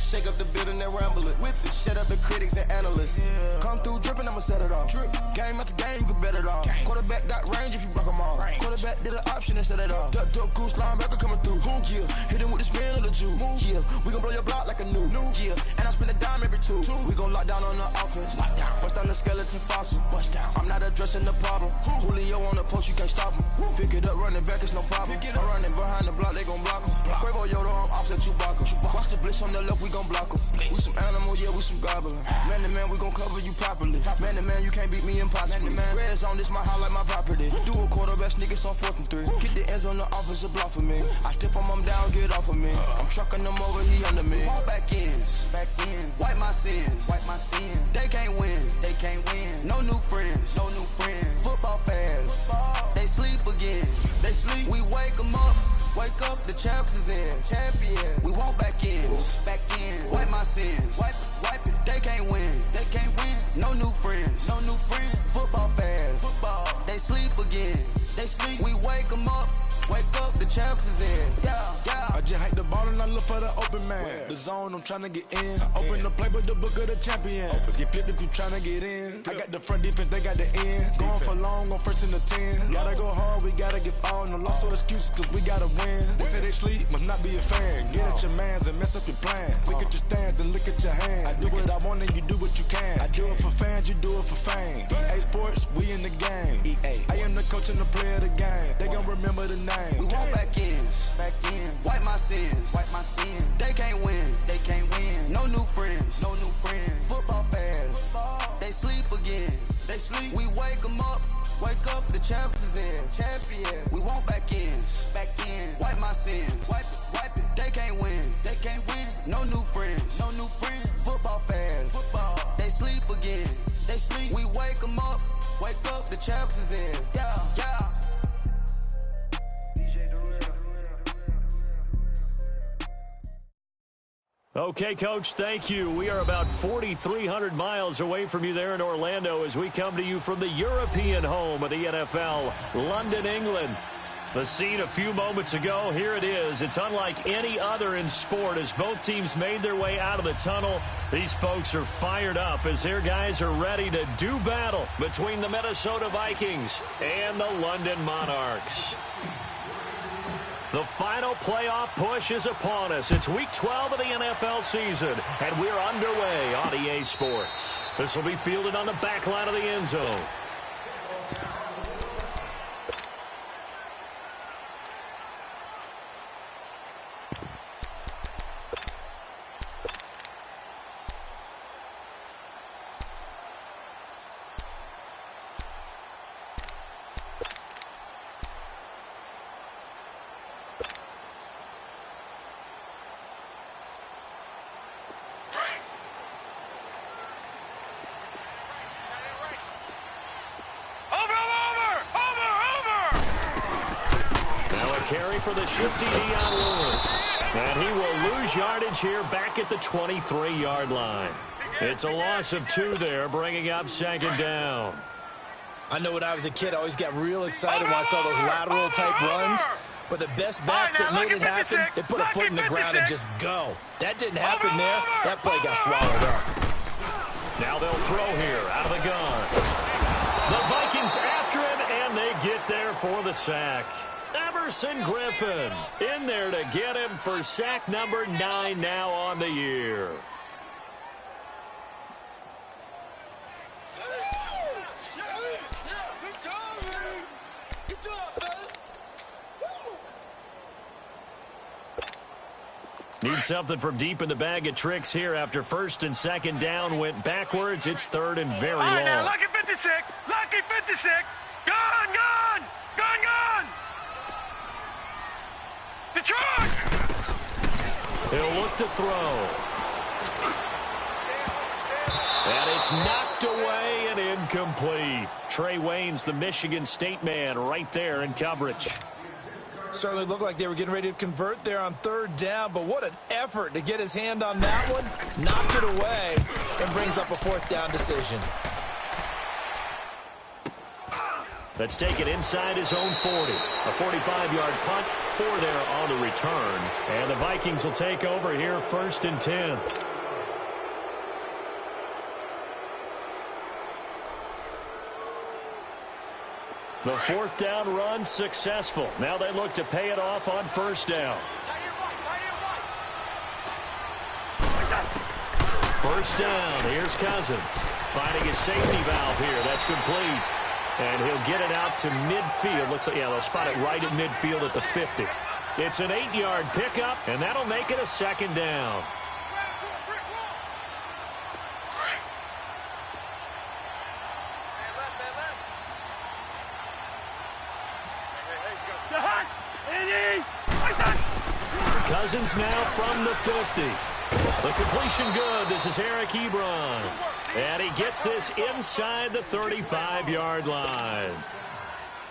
Shake up the building and ramble it. With it. Shut up the critics and analysts. Yeah. Come through dripping, I'ma set it off. Drip. Game after game, you can bet it off. Game. Quarterback got range if you block them all. Range. Quarterback did an option and set it off. Duck, goose, linebacker coming through. Yeah. Hit him with the spin of the Jew. Yeah. We gon' blow your block like a new. Yeah. And I spend a dime every two. We gon' lock down on the offense. Bust down the skeleton fossil. Bust down. I'm not addressing the problem. Julio on the post, you can't stop him. Pick it up, running back, it's no problem. I'm running behind the block, they gon' block him. Quavo Yoda, I'm offset Chewbacca. Watch the blitz on the left, we gon' block him. We some animal, yeah, we some goblin. Man to man, we gon' cover you properly. Man to man, you can't beat me impossibly. Red zone, this my highlight, my property. Do a quarterback sneakers on 4th and 3. Get the ends on the offensive block for me. I step on them down, get off of me. I'm trucking them over, he under me. All back ends. Wipe my sins. They can't win. No new friends. Football fans. They sleep again. We wake them up. Wake up, the champs is in. Champion. We want back ends. Wipe my sins. Wipe it. They can't win. No new friends. Football fans. They sleep again. We wake them up. Wake up, the champs is in. Yeah. I just hike the ball and I look for the open man. Where? The zone, I'm trying to get in. I open the playbook, the book of the champion. Get flipped if you trying to get in. I got the front defense, they got the end. Going for long, on 1st and the 10. Gotta go hard, we gotta get all. No loss or excuses, cause we gotta win. They say they sleep, must not be a fan. Get at your mans and mess up your plans. Look at your stands and look at your hands. I do what I want and you do what you can. I do it for fans, you do it for fame. EA Sports, we in the game. EA. I am the coach and the player of the game. They gon' remember the name. We want back ends. Wipe my sins. They can't win. No new friends. Football fans. They sleep again. We wake them up. Wake up, the champs is in. Champion. We want back ends. Wipe my sins. Wipe it. They can't win. No new friends. Football fans. They sleep again. We wake them up. Wake up, the champs is in. Yeah. Okay, Coach, thank you. We are about 4,300 miles away from you there in Orlando as we come to you from the European home of the NFL, London, England. The scene a few moments ago, here it is. It's unlike any other in sport as both teams made their way out of the tunnel. These folks are fired up as their guys are ready to do battle between the Minnesota Vikings and the London Monarchs. The final playoff push is upon us. It's Week 12 of the NFL season, and we're underway on EA Sports. This will be fielded on the back line of the end zone. Carry for the shifty Dion Lewis. And he will lose yardage here back at the 23-yard line. It's a loss of 2 there, bringing up 2nd down. I know when I was a kid, I always got real excited when I saw those lateral-type runs. But the best backs that made it happen, they put a foot in the ground and just go. That didn't happen there. That play got swallowed up. Now they'll throw here out of the gun. The Vikings after him, and they get there for the sack. Everson Griffin in there to get him for sack number 9 now on the year. Need something from deep in the bag of tricks here after 1st and 2nd down went backwards. It's 3rd and very long. All right, now, Lucky 56. Lucky 56. Gone. Detroit! He'll look to throw. And it's knocked away and incomplete. Trey Waynes, the Michigan State man, right there in coverage. Certainly looked like they were getting ready to convert there on 3rd down, but what an effort to get his hand on that one. Knocked it away and brings up a 4th down decision. That's taken inside his own 40. A 45-yard punt, 4 there on the return. And the Vikings will take over here 1st and 10. The 4th down run successful. Now they look to pay it off on 1st down. 1st down. Here's Cousins. Finding his safety valve here. That's complete. And he'll get it out to midfield. Looks like, yeah, they'll spot it right at midfield at the 50. It's an 8-yard pickup, and that'll make it a 2nd down. Cousins now from the 50. The completion good. This is Eric Ebron. And he gets this inside the 35-yard line.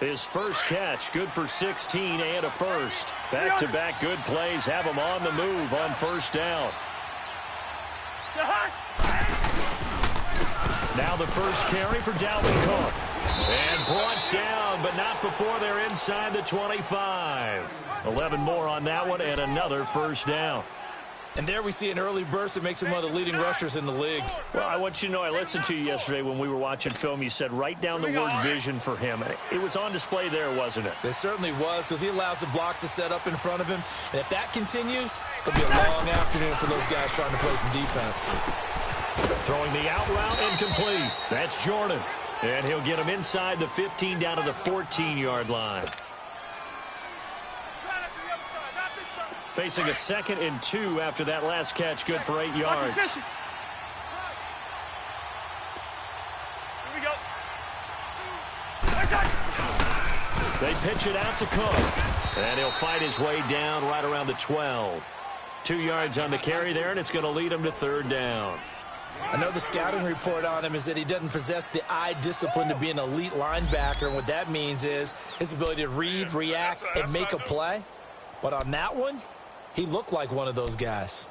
His first catch, good for 16 and a first. Back-to-back good plays have him on the move on 1st down. Now the first carry for Dalvin Cook. And brought down, but not before they're inside the 25. 11 more on that one, and another 1st down. And there we see an early burst that makes him one of the leading rushers in the league. Well, I want you to know, I listened to you yesterday when we were watching film. You said write down the word vision for him. It was on display there, wasn't it? It certainly was, because he allows the blocks to set up in front of him. And if that continues, it'll be a long afternoon for those guys trying to play some defense. Throwing the out route incomplete. That's Jordan. And he'll get him inside the 15 down to the 14-yard line. Facing a 2nd and 2 after that last catch, good for 8 yards. Here we go. They pitch it out to Cook. And he'll fight his way down right around the 12. 2 yards on the carry there, and it's going to lead him to 3rd down. I know the scouting report on him is that he doesn't possess the eye discipline to be an elite linebacker. And what that means is his ability to read, react, and make a play. But on that one, he looked like one of those guys.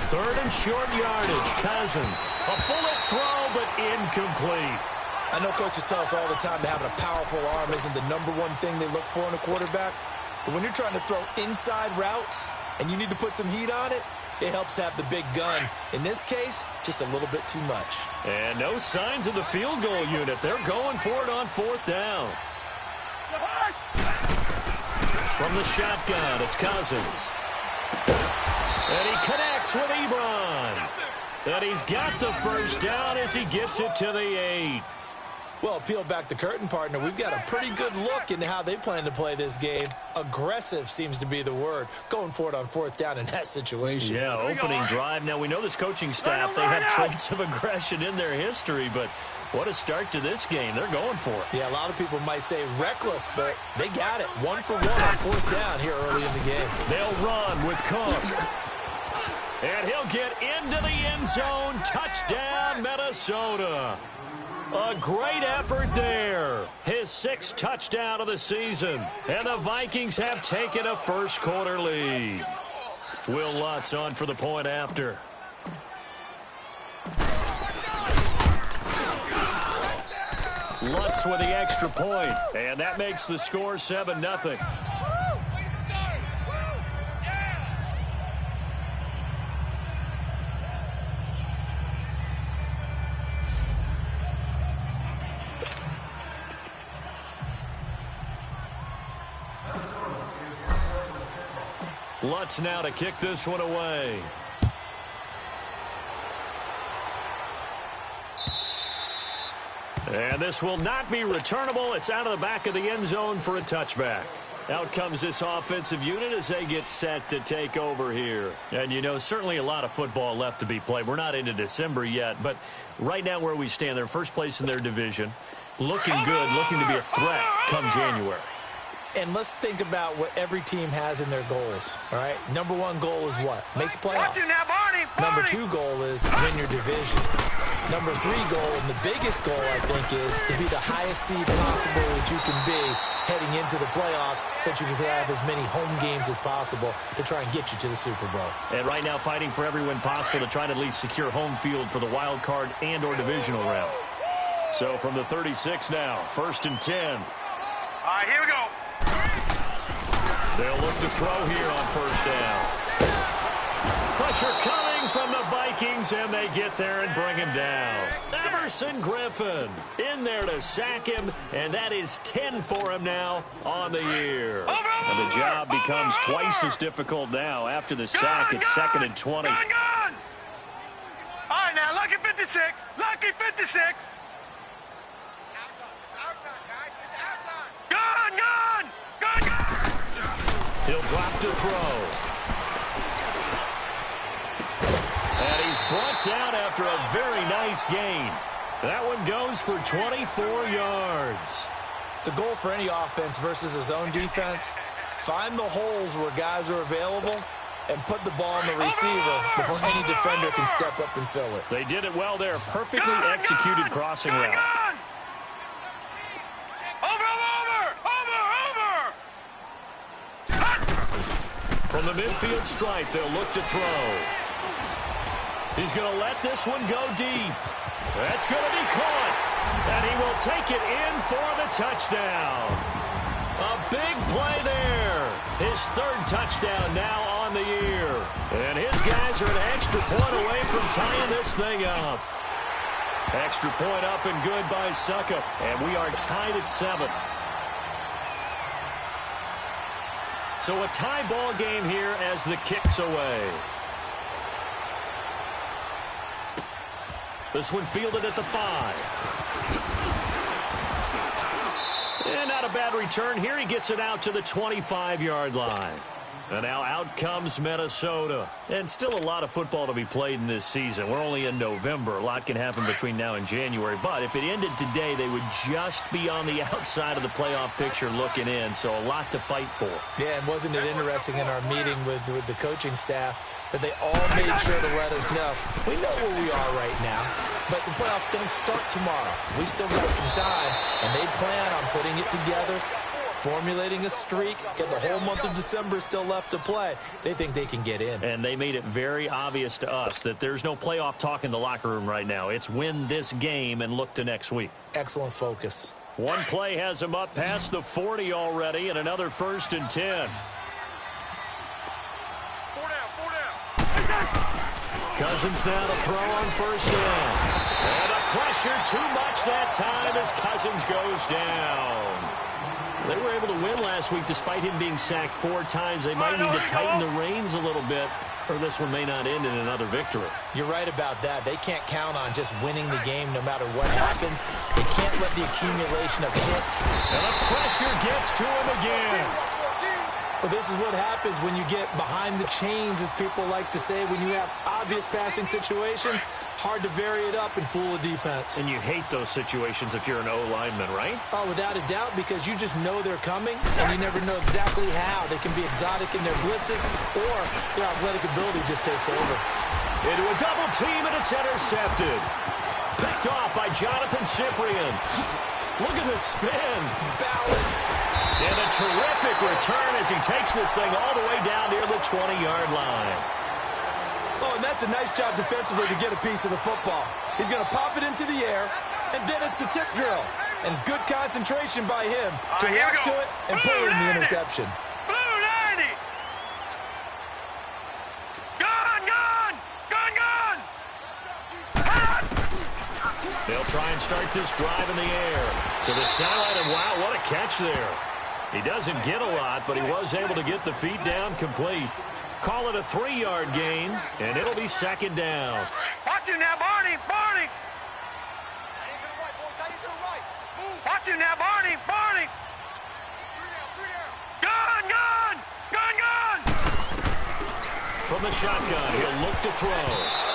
Third and short yardage. Cousins. A bullet throw, but incomplete. I know coaches tell us all the time that having a powerful arm isn't the #1 thing they look for in a quarterback. But when you're trying to throw inside routes and you need to put some heat on it, it helps have the big gun. In this case, just a little bit too much. And no signs of the field goal unit. They're going for it on 4th down. From the shotgun, it's Cousins. And he connects with Ebron. And he's got the 1st down as he gets it to the 8. Well, peel back the curtain, partner. We've got a pretty good look into how they plan to play this game. Aggressive seems to be the word. Going for it on 4th down in that situation. Yeah, opening drive. Now, we know this coaching staff, they have traits of aggression in their history, but what a start to this game. They're going for it. Yeah, a lot of people might say reckless, but they got it. 1 for 1 on 4th down here early in the game. They'll run with Cook. And he'll get into the end zone. Touchdown, Minnesota. A great effort there. His 6th touchdown of the season. And the Vikings have taken a first-quarter lead. Will Lutz on for the point after. Lutz with the extra point. And that makes the score 7-0. Lutz now to kick this one away. And this will not be returnable. It's out of the back of the end zone for a touchback. Out comes this offensive unit as they get set to take over here. And, you know, certainly a lot of football left to be played. We're not into December yet, but right now where we stand, they're first place in their division. Looking good, looking to be a threat come January. And let's think about what every team has in their goals, all right? #1 goal is what? Make the playoffs. Watch it now, Barney. #2 goal is win your division. Number 3 goal, and the biggest goal, I think, is to be the highest seed possible that you can be heading into the playoffs so that you can have as many home games as possible to try and get you to the Super Bowl. And right now fighting for every win possible to try to at least secure home field for the wild card and or divisional round. So from the 36 now, 1st and 10. All right, here we go. They'll look to throw here on 1st down. Pressure coming from the Vikings, and they get there and bring him down. Everson Griffin in there to sack him, and that is 10 for him now on the year. And the job becomes twice as difficult now. After the sack, it's 2nd and 20. Gun! All right, now, lucky 56. Lucky 56. It's our time, guys. It's our time. Gun! He'll drop to throw. And he's brought down after a very nice gain. That one goes for 24 yards. The goal for any offense versus his own defense, find the holes where guys are available and put the ball on the receiver before any defender can step up and fill it. They did it well there. Perfectly executed crossing route. From the midfield stripe, they'll look to throw. He's going to let this one go deep. That's going to be caught. And he will take it in for the touchdown. A big play there. His 3rd touchdown now on the year. And his guys are an extra point away from tying this thing up. Extra point up and good by Suckup. And we are tied at 7. So a tie ball game here as the kick's away. This one fielded at the 5. And not a bad return here. He gets it out to the 25-yard line. And now out comes Minnesota. And still a lot of football to be played in this season. We're only in November. A lot can happen between now and January. But if it ended today, they would just be on the outside of the playoff picture looking in. So a lot to fight for. Yeah, and wasn't it interesting in our meeting with the coaching staff that they all made sure to let us know. We know where we are right now, but the playoffs don't start tomorrow. We still got some time, and they plan on putting it together, formulating a streak, get the whole month of December still left to play. They think they can get in. And they made it very obvious to us that there's no playoff talk in the locker room right now. It's win this game and look to next week. Excellent focus. One play has him up past the 40 already, and another 1st and 10. Cousins now to throw on 1st down. And a pressure too much that time as Cousins goes down. They were able to win last week despite him being sacked 4 times. They might need to tighten the reins a little bit, or this one may not end in another victory. You're right about that. They can't count on just winning the game no matter what happens. They can't let the accumulation of hits. And the pressure gets to him again. Well, this is what happens when you get behind the chains, as people like to say, when you have obvious passing situations, hard to vary it up and fool a defense. And you hate those situations if you're an O-lineman, right? Oh, without a doubt, because you just know they're coming, and you never know exactly how. They can be exotic in their blitzes, or their athletic ability just takes over. Into a double team, and it's intercepted. Picked off by Jonathan Cyprien. Look at the spin. Balance. And a terrific return as he takes this thing all the way down near the 20-yard line. Oh, and that's a nice job defensively to get a piece of the football. He's going to pop it into the air, and then it's the tip drill. And good concentration by him to react to it and pull in the interception. Blue 90. Gun! They'll try and start this drive in the air. To the sideline, and wow, what a catch there. He doesn't get a lot, but he was able to get the feet down complete. Call it a 3-yard gain, and it'll be 2nd down. Watch him now, Barney. Watch him now, Barney. Gun! From the shotgun, he'll look to throw.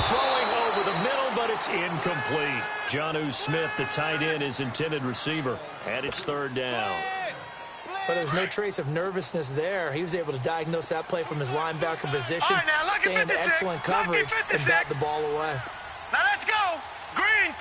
Throwing over the middle, but it's incomplete. Jonnu Smith, the tight end, his intended receiver, and it's 3rd down. But there's no trace of nervousness there. He was able to diagnose that play from his linebacker position, right, now, stay in excellent coverage, and bat the ball away. Now let's go. Green,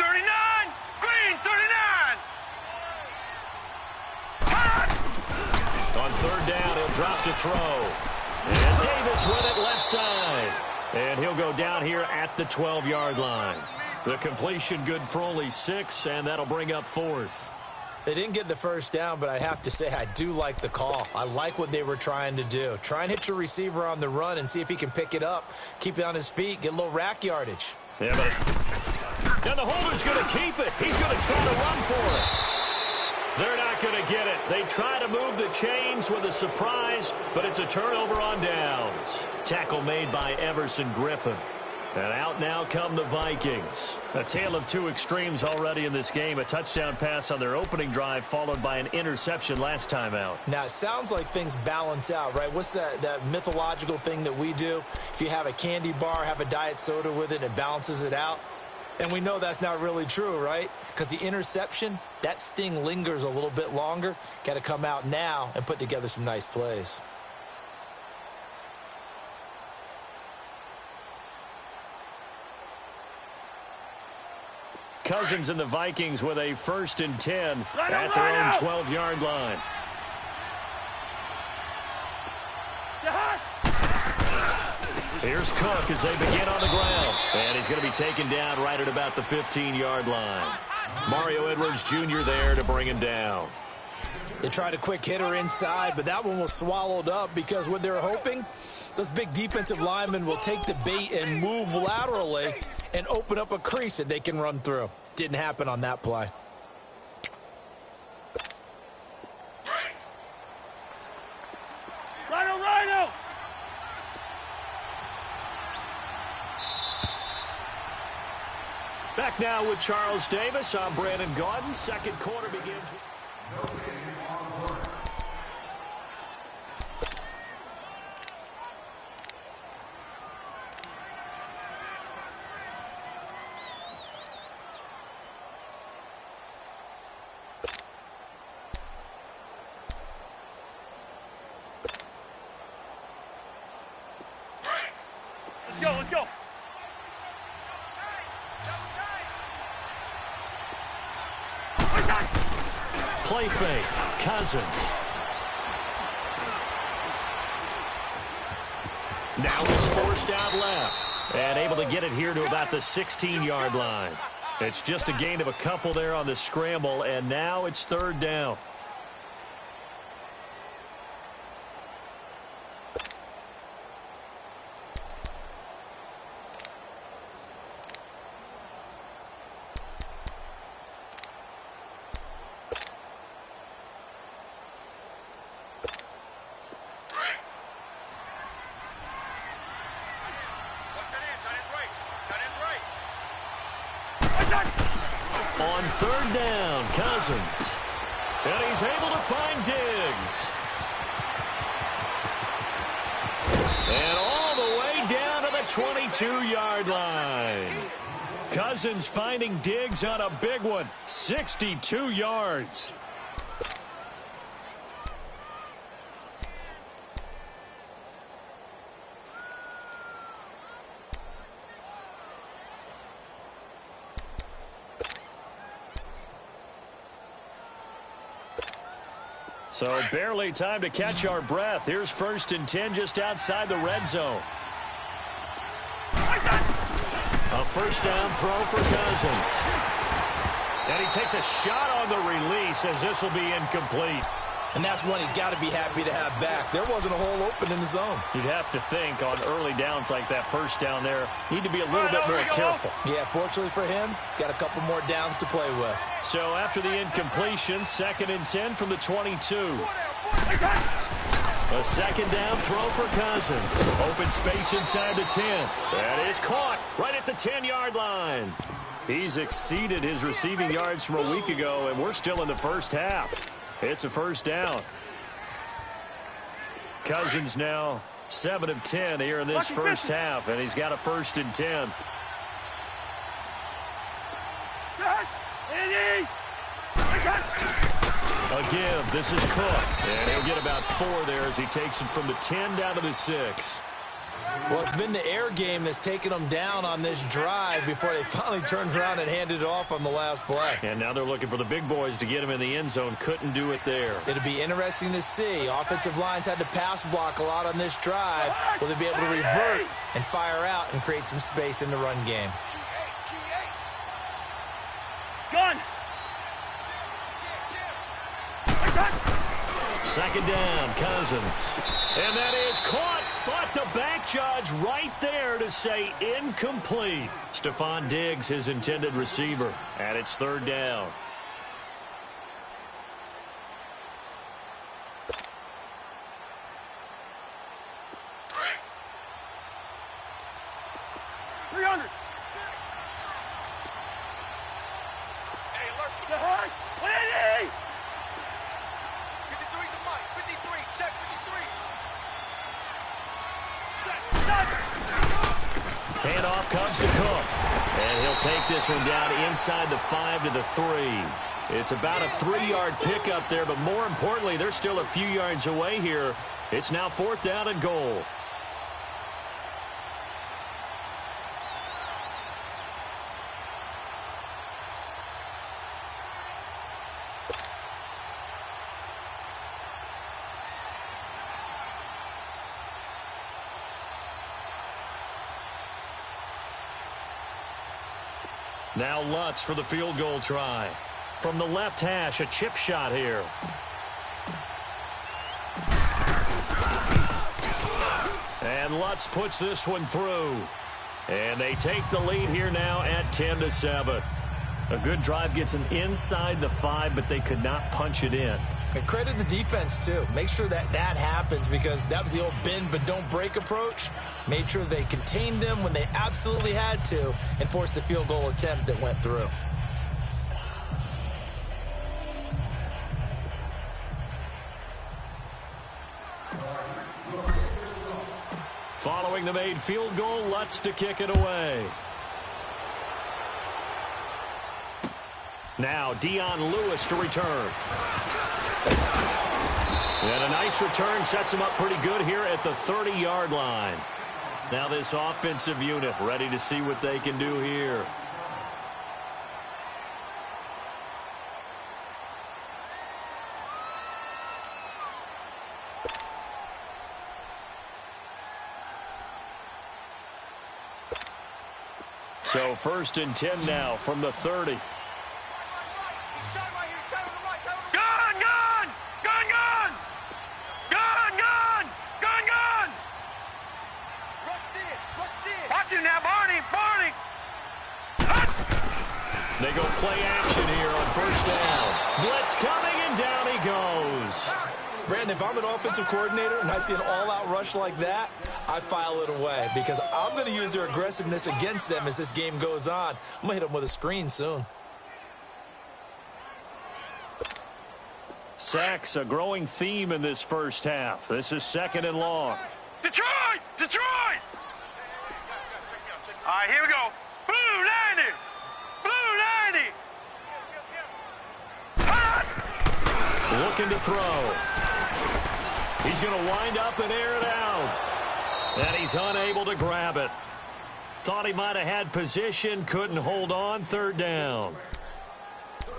He'll drop to throw. And Davis with it left side. And he'll go down here at the 12-yard line. The completion good for only 6, and that'll bring up 4th. They didn't get the first down, but I have to say I do like the call. I like what they were trying to do. Try and hit your receiver on the run and see if he can pick it up, keep it on his feet, get a little rack yardage. Yeah, but now the holder's going to keep it. He's going to try to run for it. They're not going to get it. They try to move the chains with a surprise, but it's a turnover on downs. Tackle made by Everson Griffin. And out now come the Vikings. A tale of two extremes already in this game. A touchdown pass on their opening drive followed by an interception last time out. Now, it sounds like things balance out, right? What's that mythological thing that we do? If you have a candy bar, have a diet soda with it, it balances it out. And we know that's not really true, right? Because the interception, that sting lingers a little bit longer. Got to come out now and put together some nice plays. Cousins and the Vikings with a 1st and 10 at their own 12-yard line. Here's Cook as they begin on the ground. And he's going to be taken down right at about the 15-yard line. Mario Edwards Jr. there to bring him down. They tried a quick hitter inside, but that one was swallowed up because what they're hoping, those big defensive linemen will take the bait and move laterally and open up a crease that they can run through. Didn't happen on that play. Rhino! Back now with Charles Davis. I'm Brandon Gaudin. Second quarter begins. Let's go. Play fake. Cousins. Now he's forced out left. And able to get it here to about the 16-yard line. It's just a gain of a couple there on the scramble, and now it's 3rd down. On 3rd down, Cousins. And he's able to find Diggs. And all the way down to the 22-yard line. Cousins finding Diggs on a big one. 62 yards. So barely time to catch our breath. Here's 1st and 10 just outside the red zone. A 1st down throw for Cousins. And he takes a shot on the release as this will be incomplete. And that's one he's got to be happy to have back. There wasn't a hole open in the zone. You'd have to think on early downs like that 1st down there, need to be a little bit more careful. Yeah, fortunately for him, got a couple more downs to play with. So after the incompletion, 2nd and 10 from the 22. A 2nd down throw for Cousins. Open space inside the 10. That is caught right at the 10-yard line. He's exceeded his receiving yards from a week ago, and we're still in the first half. It's a 1st down. Cousins now 7 of 10 here in this first half, and he's got a 1st and 10. A give. This is Cook. And he'll get about 4 there as he takes it from the 10 down to the 6. Well, it's been the air game that's taken them down on this drive before they finally turned around and handed it off on the last play. And now they're looking for the big boys to get him in the end zone. Couldn't do it there. It'll be interesting to see. Offensive lines had to pass block a lot on this drive. Will they be able to revert and fire out and create some space in the run game? It's gone. Second down, Cousins. And that is caught, but the back judge right there to say incomplete. Stephon Diggs, his intended receiver, and it's third down. Handoff comes to Cook. And he'll take this one down inside the 5 to the 3. It's about a 3-yard pickup there, but more importantly, they're still a few yards away here. It's now fourth down and goal. Now Lutz for the field goal try. From the left hash, a chip shot here. And Lutz puts this one through. And they take the lead here now at 10-7. A good drive gets them inside the 5, but they could not punch it in. And credit the defense, too. Make sure that happens, because that was the old bend but don't break approach. Made sure they contained them when they absolutely had to and forced the field goal attempt that went through. Following the made field goal, Lutz to kick it away. Now Dion Lewis to return. And a nice return sets him up pretty good here at the 30-yard line. Now this offensive unit ready to see what they can do here. So first and 10 now from the 30. They go play action here on first down. Blitz coming, and down he goes. Brandon, if I'm an offensive coordinator and I see an all-out rush like that, I file it away, because I'm going to use their aggressiveness against them as this game goes on. I'm going to hit them with a screen soon. Sacks, a growing theme in this first half. This is second and long. Detroit! Detroit! All right, here we go. Blue 90! Blue 90! Looking to throw. He's going to wind up and air it out. And he's unable to grab it. Thought he might have had position, couldn't hold on, third down.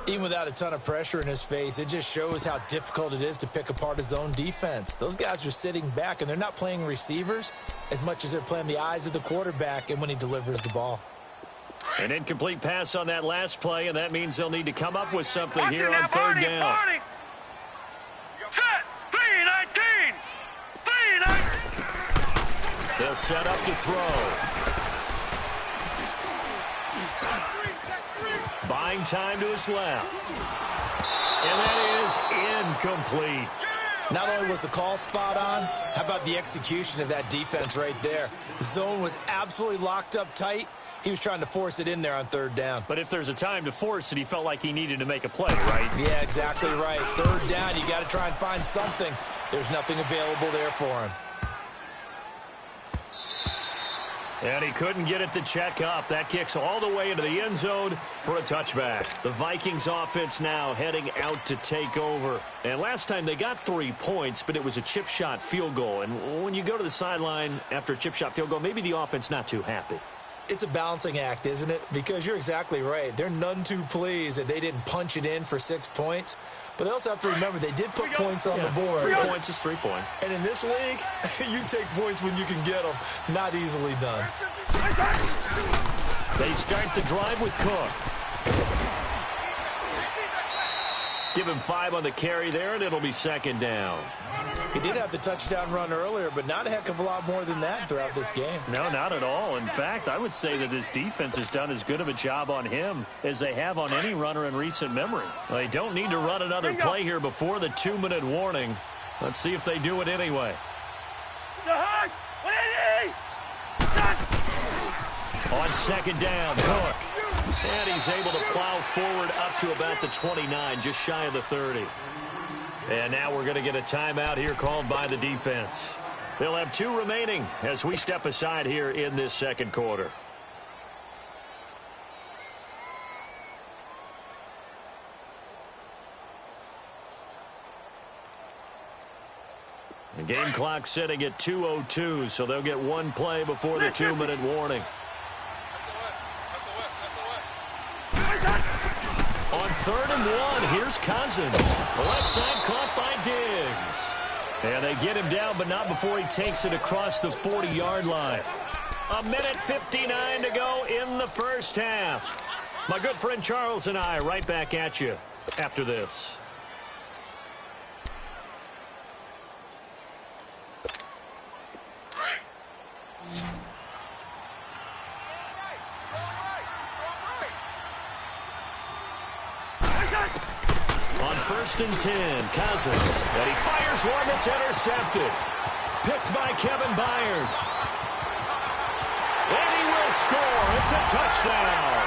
Even without a ton of pressure in his face, it just shows how difficult it is to pick apart his own defense. Those guys are sitting back, and they're not playing receivers as much as they're playing the eyes of the quarterback and when he delivers the ball. An incomplete pass on that last play, and that means they'll need to come up with something here on third down. Barney. Set! 3-19! 3-19! They'll set up to throw. Buying time to his left. And that is incomplete. Not only was the call spot on, how about the execution of that defense right there? The zone was absolutely locked up tight. He was trying to force it in there on third down. But if there's a time to force it, he felt like he needed to make a play, right? Yeah, exactly right. Third down, you got to try and find something. There's nothing available there for him. And he couldn't get it to check up. That kicks all the way into the end zone for a touchback. The Vikings offense now heading out to take over. And last time they got 3 points, but it was a chip shot field goal. And when you go to the sideline after a chip shot field goal, maybe the offense not too happy. It's a balancing act, isn't it? Because you're exactly right. They're none too pleased that they didn't punch it in for 6 points. But they also have to remember they did put points on the board. 3 points is 3 points. And in this league, you take points when you can get them. Not easily done. They start the drive with Cook. Give him 5 on the carry there, and it'll be second down. He did have the touchdown run earlier, but not a heck of a lot more than that throughout this game. No, not at all. In fact, I would say that this defense has done as good of a job on him as they have on any runner in recent memory. They don't need to run another play here before the 2-minute warning. Let's see if they do it anyway. On second down, Cook. And he's able to plow forward up to about the 29, just shy of the 30. And now we're going to get a timeout here called by the defense. They'll have 2 remaining as we step aside here in this second quarter. The game clock sitting at 2:02, so they'll get 1 play before the 2-minute warning. On 3rd and 1, here's Cousins. The left side caught by Diggs. And they get him down, but not before he takes it across the 40-yard line. 1:59 to go in the first half. My good friend Charles and I right back at you after this. On 1st and 10, Cousins. And he fires one that's intercepted. Picked by Kevin Byard. And he will score. It's a touchdown.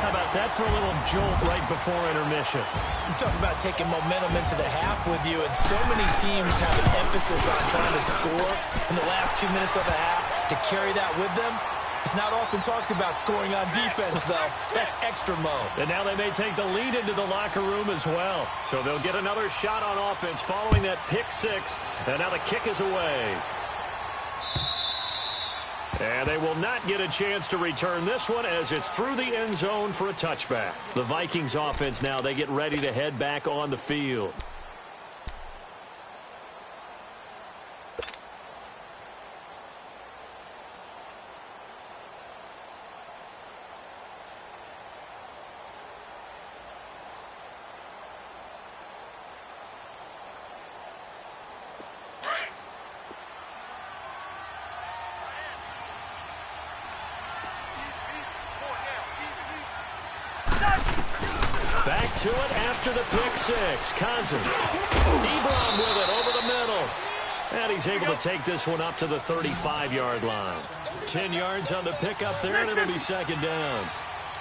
How about that for a little jolt right before intermission? You talk about taking momentum into the half with you, and so many teams have an emphasis on trying to score in the last 2 minutes of a half to carry that with them. It's not often talked about scoring on defense, though. That's extra mode. And now they may take the lead into the locker room as well. So they'll get another shot on offense following that pick 6. And now the kick is away. And they will not get a chance to return this one as it's through the end zone for a touchback. The Vikings offense now, they get ready to head back on the field. Back to it after the pick 6. Cousins. Ebron with it over the middle. And he's able to take this one up to the 35-yard line. 10 yards on the pickup there, and it'll be second down.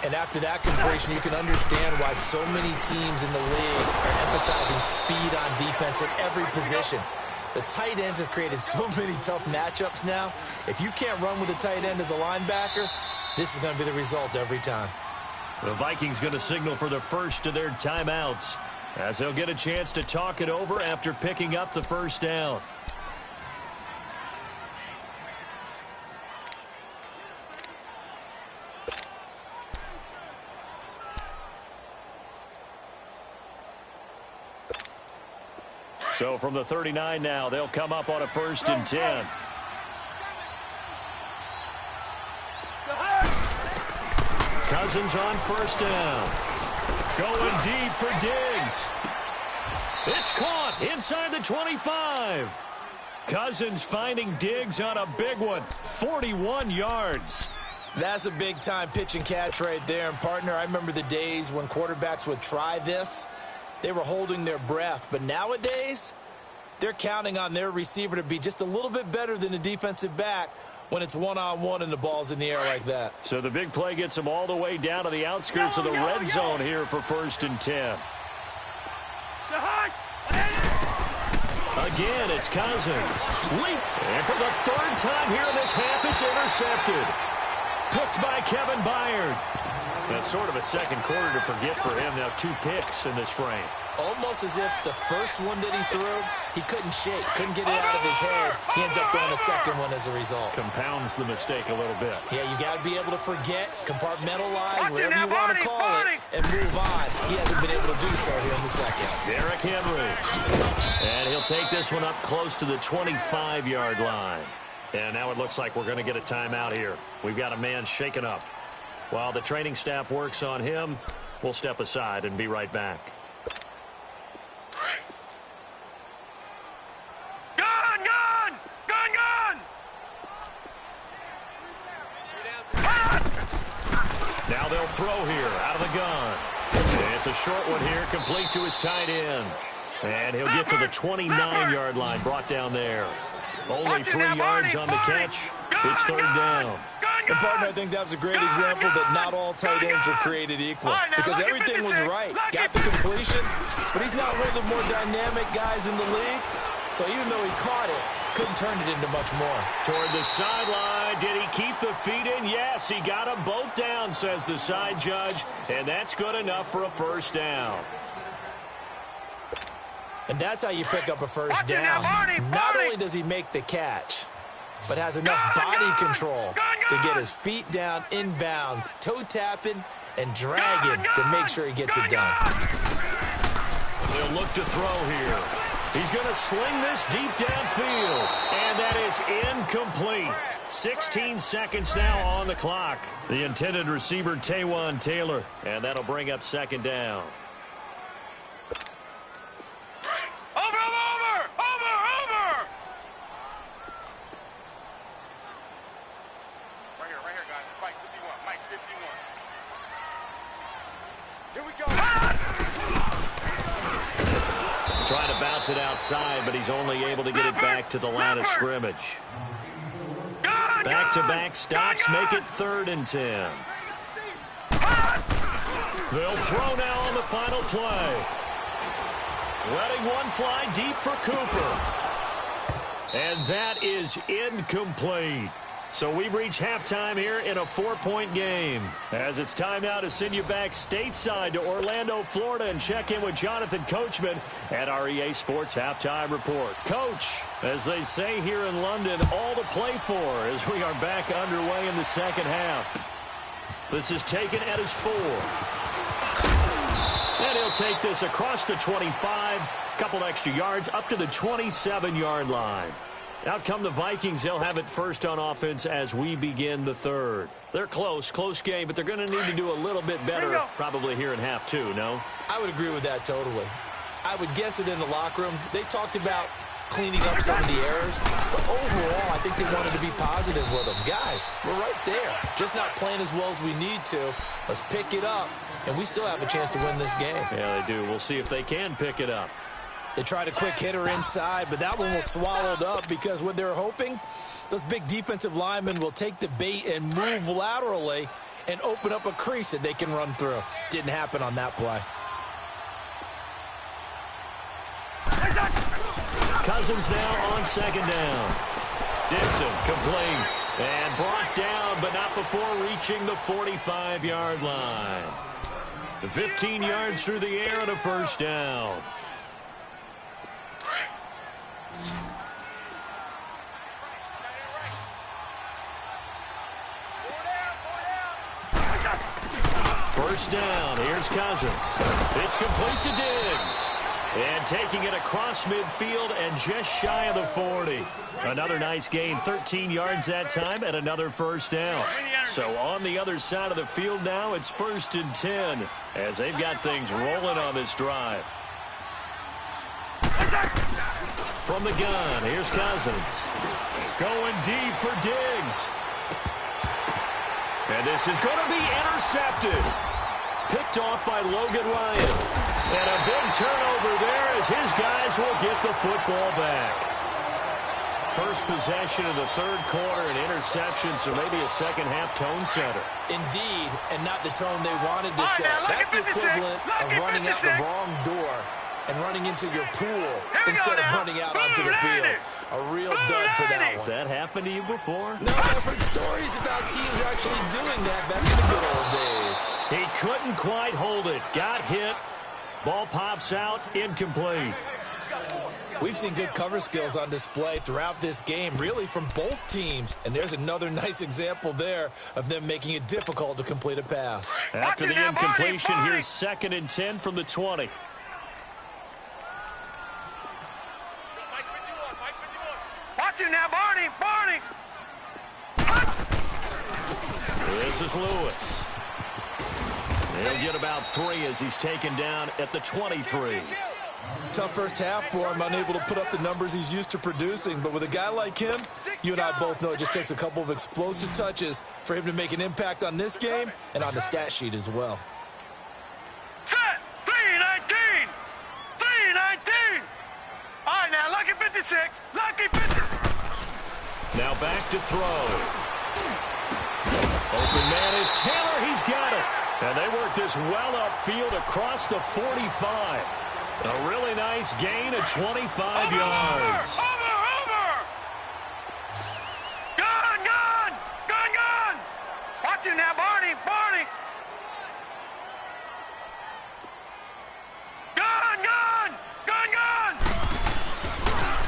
And after that completion, you can understand why so many teams in the league are emphasizing speed on defense at every position. The tight ends have created so many tough matchups now. If you can't run with a tight end as a linebacker, this is going to be the result every time. The Vikings going to signal for the first of their timeouts as they'll get a chance to talk it over after picking up the first down. So from the 39 now, they'll come up on a 1st and 10. Cousins on 1st down. Going deep for Diggs. It's caught inside the 25. Cousins finding Diggs on a big one. 41 yards. That's a big-time pitch and catch right there. And, partner, I remember the days when quarterbacks would try this. They were holding their breath. But nowadays, they're counting on their receiver to be just a little bit better than the defensive back when it's one-on-one and the ball's in the air like that. So the big play gets them all the way down to the outskirts of the red zone here for 1st and 10. Again, it's Cousins. Leap. And for the third time here in this half, it's intercepted. Picked by Kevin Byard. That's sort of a second quarter to forget for him. Now 2 picks in this frame. Almost as if the first one that he threw, he couldn't shake, couldn't get it out of his head. He ends up throwing a second one as a result. Compounds the mistake a little bit. Yeah, you got to be able to forget, compartmentalize, whatever you want to call it, and move on. He hasn't been able to do so here in the second. Derrick Henry. And he'll take this one up close to the 25-yard line. And now it looks like we're going to get a timeout here. We've got a man shaken up. While the training staff works on him, we'll step aside and be right back. Now they'll throw here out of the gun. And it's a short one here, complete to his tight end. And he'll get to the 29-yard line, brought down there. Only 3 yards on the catch. It's third down. And, partner, I think that was a great example that not all tight ends are created equal. Because everything was right. Got the completion, but he's not one of the more dynamic guys in the league. So even though he caught it, couldn't turn it into much more. Toward the sideline. Did he keep the feet in? Yes, he got them both down, says the side judge. And that's good enough for a first down. And that's how you pick up a first down. Not only does he make the catch, but has enough body control to get his feet down inbounds, toe tapping and dragging to make sure he gets it done. He'll look to throw here. He's going to sling this deep downfield, and that is incomplete. 16 seconds now on the clock. The intended receiver, Taywan Taylor, and that'll bring up second down. Trying to bounce it outside, but he's only able to get it back to the line of scrimmage. Back-to-back stops make it 3rd and 10. They'll throw now on the final play. Letting one fly deep for Cooper. And that is incomplete. So we've reached halftime here in a 4-point game. As it's time now to send you back stateside to Orlando, Florida, and check in with Jonathan Coachman at our EA Sports Halftime Report. Coach, as they say here in London, all to play for as we are back underway in the second half. This is taken at his 4. And he'll take this across the 25, couple extra yards up to the 27-yard line. Out come the Vikings. They'll have it first on offense as we begin the third. They're close game, but they're going to need to do a little bit better probably here in half 2, no? I would agree with that totally. I would guess it in the locker room. They talked about cleaning up some of the errors, but overall, I think they wanted to be positive with them. Guys, we're right there. Just not playing as well as we need to. Let's pick it up, and we still have a chance to win this game. Yeah, they do. We'll see if they can pick it up. They tried a quick hitter inside, but that one was swallowed up because what they're hoping, those big defensive linemen will take the bait and move laterally and open up a crease that they can run through. Didn't happen on that play. Cousins now on second down. Dixon complete and brought down, but not before reaching the 45-yard line. 15 yards through the air and a first down. First down. Here's Cousins. It's complete to Diggs. And taking it across midfield and just shy of the 40. Another nice gain, 13 yards that time, and another first down. So on the other side of the field now, it's 1st and 10 as they've got things rolling on this drive. From the gun, here's Cousins. Going deep for Diggs. And this is going to be intercepted. Picked off by Logan Ryan. And a big turnover there as his guys will get the football back. First possession of the third quarter, an interception, so maybe a second-half tone setter. Indeed, and not the tone they wanted to set. That's the equivalent of running out the wrong door and running into your pool instead of running out onto the field. A real dud for that one. Has that happened to you before? No, I've heard stories about teams actually doing that back in the good old days. He couldn't quite hold it. Got hit. Ball pops out. Incomplete. We've seen good cover skills on display throughout this game, really from both teams. And there's another nice example there of them making it difficult to complete a pass. After the incompletion, here's 2nd and 10 from the 20. Watch it now, Barney. Barney. This is Lewis. He'll get about 3 as he's taken down at the 23. Tough first half for him, unable to put up the numbers he's used to producing. But with a guy like him, you and I both know it just takes a couple of explosive touches for him to make an impact on this game and on the stat sheet as well. Set. 3-19. 3-19. All right, now, lucky 56. Lucky 56. Now back to throw. Open man is Taylor. He's got it. And they work this well upfield across the 45. A really nice gain of 25 yards. Over. Gun. Watch it now, Barney. Gun.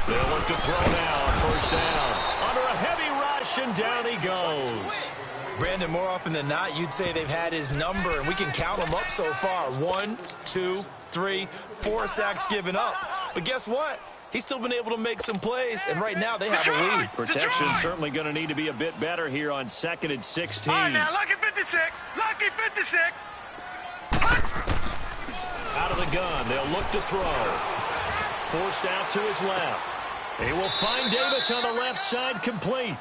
They'll look to throw now on 1st down. Under a heavy rush, and down he goes. Brandon, more often than not, you'd say they've had his number, and we can count them up so far. 1, 2, 3, 4 sacks given up. But guess what? He's still been able to make some plays, and right now they have a lead. Protection's certainly going to need to be a bit better here on 2nd and 16. All right, now, lucky 56. Lucky 56. Out of the gun, they'll look to throw. Forced out to his left. He will find Davis on the left side, complete.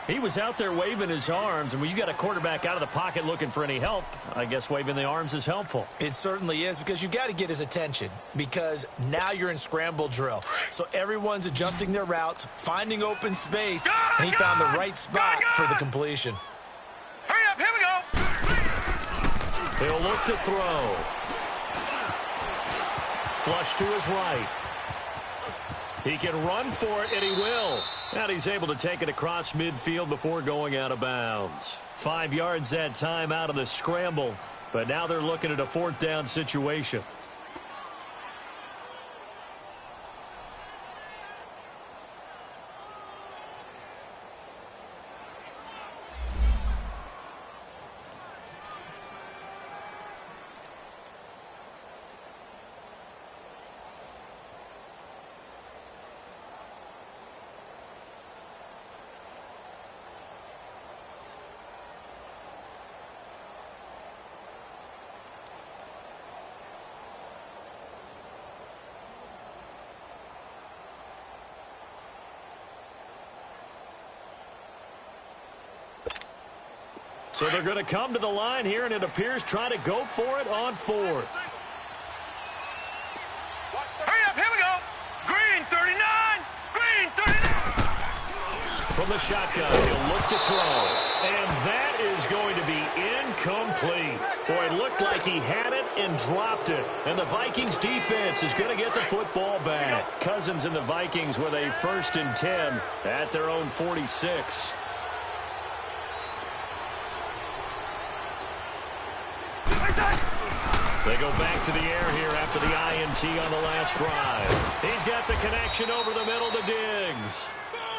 He was out there waving his arms, and when you got a quarterback out of the pocket looking for any help, I guess waving the arms is helpful. It certainly is, because you got to get his attention, because now you're in scramble drill. So everyone's adjusting their routes, finding open space, and he found the right spot for the completion. Hurry up, here we go. He'll look to throw. Flush to his right. He can run for it, and he will. And he's able to take it across midfield before going out of bounds. 5 yards that time out of the scramble, but now they're looking at a 4th down situation. So they're going to come to the line here, and it appears try to go for it on 4th. Hurry up, here we go. Green 39. Green 39. From the shotgun, he'll look to throw. And that is going to be incomplete. Boy, it looked like he had it and dropped it. And the Vikings defense is going to get the football back. Cousins and the Vikings with a 1st and 10 at their own 46. They go back to the air here after the INT on the last drive. He's got the connection over the middle to Diggs.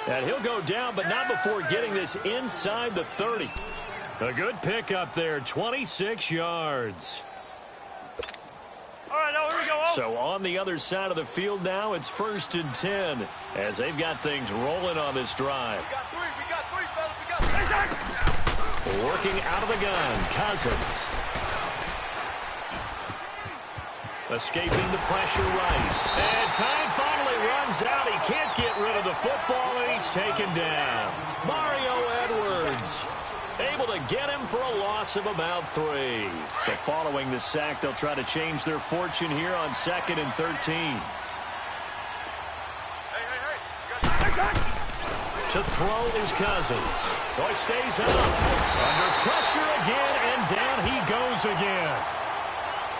And he'll go down, but not before getting this inside the 30. A good pickup there, 26 yards. All right, now here we go. So on the other side of the field now, it's 1st and 10 as they've got things rolling on this drive. We got three, fellas. We got three. Working out of the gun, Cousins. Escaping the pressure right. And time finally runs out. He can't get rid of the football, and he's taken down. Mario Edwards able to get him for a loss of about 3. But following the sack, they'll try to change their fortune here on 2nd and 13. To throw is Cousins. Boy, stays up. Under pressure again, and down he goes again.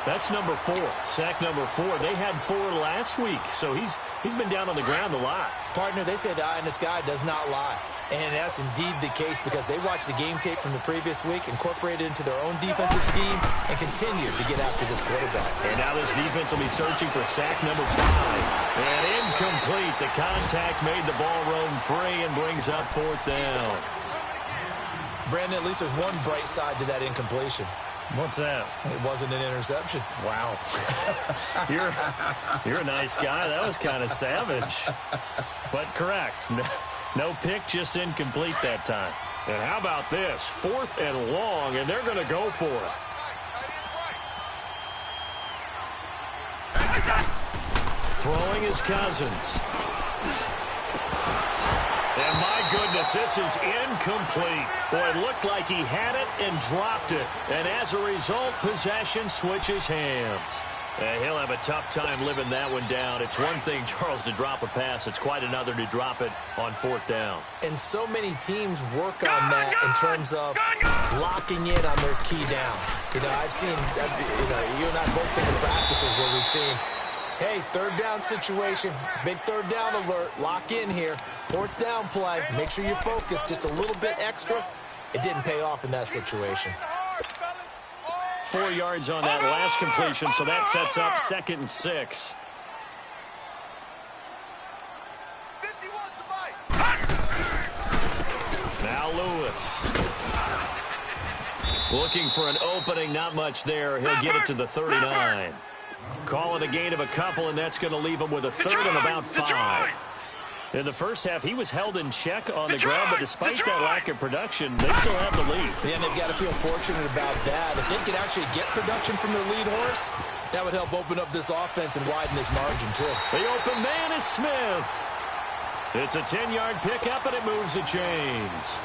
That's number 4. Sack number 4. They had 4 last week, so he's been down on the ground a lot. Partner, they say the eye in the sky does not lie. And that's indeed the case because they watched the game tape from the previous week, incorporated it into their own defensive scheme, and continued to get after this quarterback. And now this defense will be searching for sack number 5. And incomplete. The contact made the ball roam free and brings up 4th down. Brandon, at least there's one bright side to that incompletion. What's that? It wasn't an interception. Wow. You're a nice guy. That was kind of savage. But correct. No pick, just incomplete that time. And how about this? 4th and long, and they're going to go for it. Throwing his Cousins. And my goodness, this is incomplete. Boy, it looked like he had it and dropped it. And as a result, possession switches hands. And he'll have a tough time living that one down. It's one thing, Charles, to drop a pass. It's quite another to drop it on 4th down. And so many teams work on that in terms of locking in on those key downs. You know, I've seen, you and I both been in practices where we've seen, hey, 3rd down situation, big 3rd down alert, lock in here. 4th down play, make sure you focus just a little bit extra. It didn't pay off in that situation. 4 yards on that last completion, so that sets up 2nd and 6. Now Lewis. Looking for an opening, not much there. He'll get it to the 39. Call it a gain of a couple, and that's going to leave him with a 3rd and about 5. In the first half, he was held in check on the ground, but despite that lack of production, they still have the lead. Yeah, and they've got to feel fortunate about that. If they could actually get production from their lead horse, that would help open up this offense and widen this margin, too. The open man is Smith. It's a 10-yard pickup, and it moves the chains.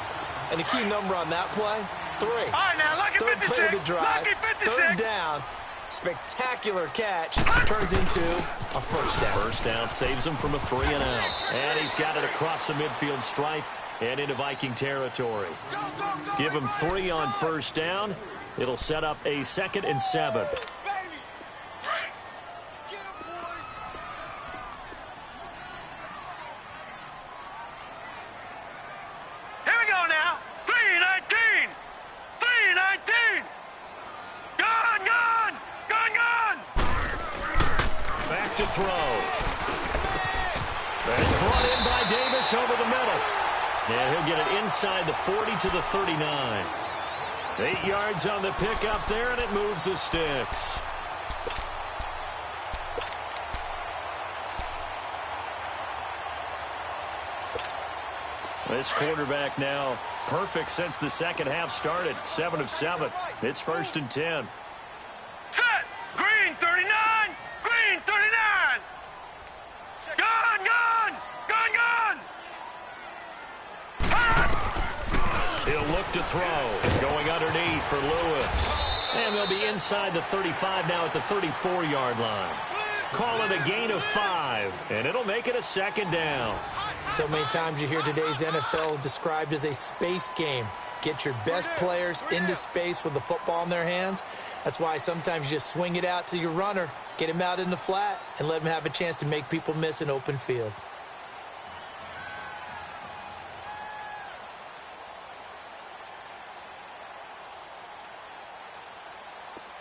And the key number on that play, 3. All right, now, lucky 3rd 56. play of the drive, Lucky 56. 3rd down. Spectacular catch turns into a 1st down. 1st down saves him from a 3 and out. And he's got it across the midfield stripe and into Viking territory. Give him 3 on 1st down. It'll set up a 2nd and 7. Here we go now. 3-19. 3-19. Gone, gone. Gone, gone. Back to throw. That's brought in by Davis over the middle. And he'll get it inside the 40 to the 39. 8 yards on the pickup there, and it moves the sticks. This quarterback now perfect since the second half started. 7 of 7. It's 1st and 10. Set. Green 39. Green 39. Gone, gone. Gone, gone. He'll look to throw. Going underneath for Lewis. And they'll be inside the 35 now at the 34-yard line. Call it a gain of 5, and it'll make it a 2nd down. So many times you hear today's NFL described as a space game. Get your best players into space with the football in their hands. That's why sometimes you just swing it out to your runner, get him out in the flat, and let him have a chance to make people miss an open field.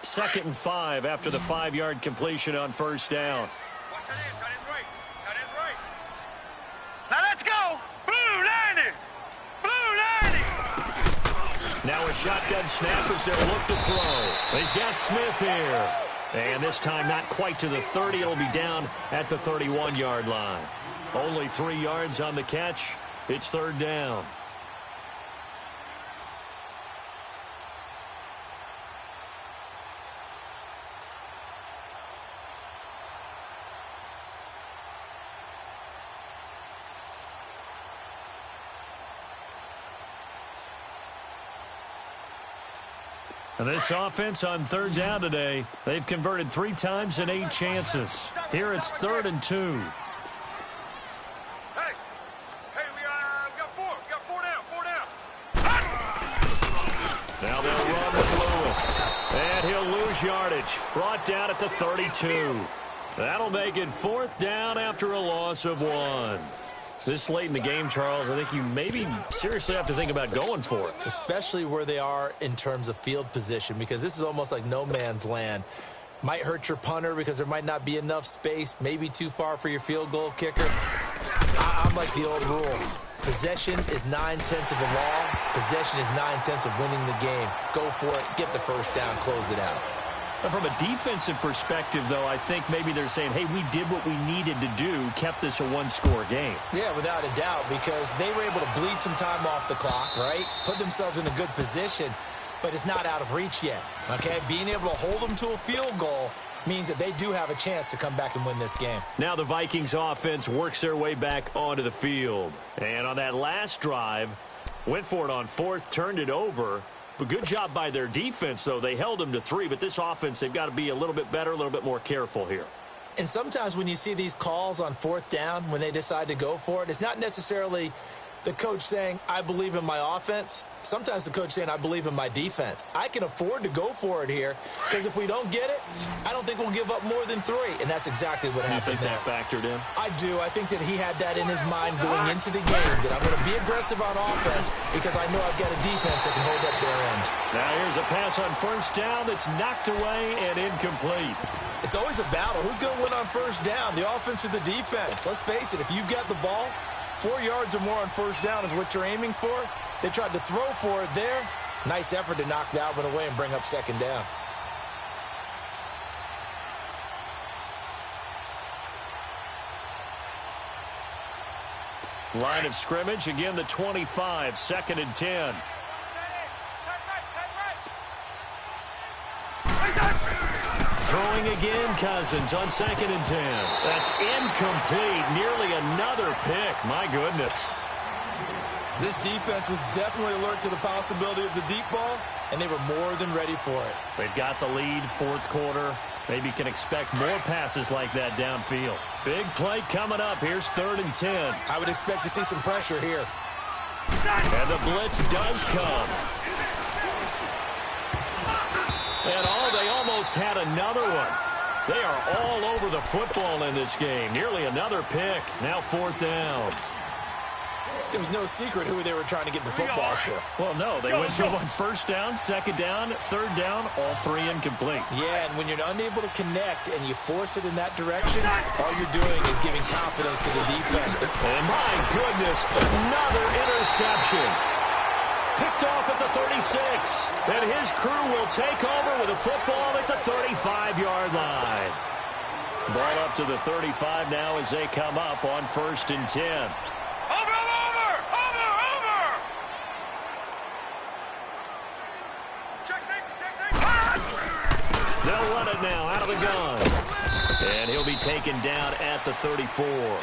Second and 5 after the 5-yard completion on 1st down. Watch that in. Tight ends right. Tight ends right. Now let's go. Blue 90. Blue 90. Now a shotgun snap as they'll look to throw. He's got Smith here. And this time not quite to the 30. It'll be down at the 31-yard line. Only 3 yards on the catch. It's 3rd down. And this offense on 3rd down today, they've converted 3 times in 8 chances. Here it's 3rd and 2. Hey, we got 4. We got 4 down. 4 down. Now they'll run with Lewis. And he'll lose yardage. Brought down at the 32. That'll make it 4th down after a loss of 1. This late in the game, Charles, I think you maybe seriously have to think about going for it. Especially where they are in terms of field position, because this is almost like no man's land. Might hurt your punter because there might not be enough space, maybe too far for your field goal kicker. I'm like the old rule. Possession is 9/10 of the law. Possession is 9/10 of winning the game. Go for it. Get the first down. Close it out. But from a defensive perspective, though, I think maybe they're saying, hey, we did what we needed to do, kept this a one-score game. Yeah, without a doubt, because they were able to bleed some time off the clock, right? Put themselves in a good position, but it's not out of reach yet, okay? Being able to hold them to a field goal means that they do have a chance to come back and win this game. Now the Vikings offense works their way back onto the field. And on that last drive, went for it on 4th, turned it over. But good job by their defense, though. They held them to 3, but this offense, they've got to be a little bit better, a little bit more careful here. And sometimes when you see these calls on 4th down, when they decide to go for it, it's not necessarily the coach saying, I believe in my offense. Sometimes the coach saying, I believe in my defense. I can afford to go for it here, because if we don't get it, I don't think we'll give up more than 3. And that's exactly what happened there. You think that factored in? I do. I think that he had that in his mind going into the game, that I'm going to be aggressive on offense because I know I've got a defense that can hold up their end. Now here's a pass on 1st down that's knocked away and incomplete. It's always a battle. Who's going to win on 1st down, the offense or the defense? Let's face it, if you've got the ball, 4 yards or more on 1st down is what you're aiming for. They tried to throw for it there. Nice effort to knock that one away and bring up 2nd down. Line of scrimmage, again the 25, 2nd and 10. Throwing again, Cousins on 2nd and 10. That's incomplete. Nearly another pick. My goodness. This defense was definitely alert to the possibility of the deep ball, and they were more than ready for it. They've got the lead, 4th quarter. Maybe can expect more passes like that downfield. Big play coming up. Here's 3rd and 10. I would expect to see some pressure here. And the blitz does come. And they almost had another one. They are all over the football in this game. Nearly another pick. Now 4th down. It was no secret who they were trying to get the football to. Well, no. They went to him on 1st down, 2nd down, 3rd down, all 3 incomplete. Yeah, and when you're unable to connect and you force it in that direction, all you're doing is giving confidence to the defense. And my goodness, another interception. Picked off at the 36. And his crew will take over with a football at the 35-yard line. Ball up to the 35 now as they come up on 1st and 10. They'll run it now out of the gun. And he'll be taken down at the 34.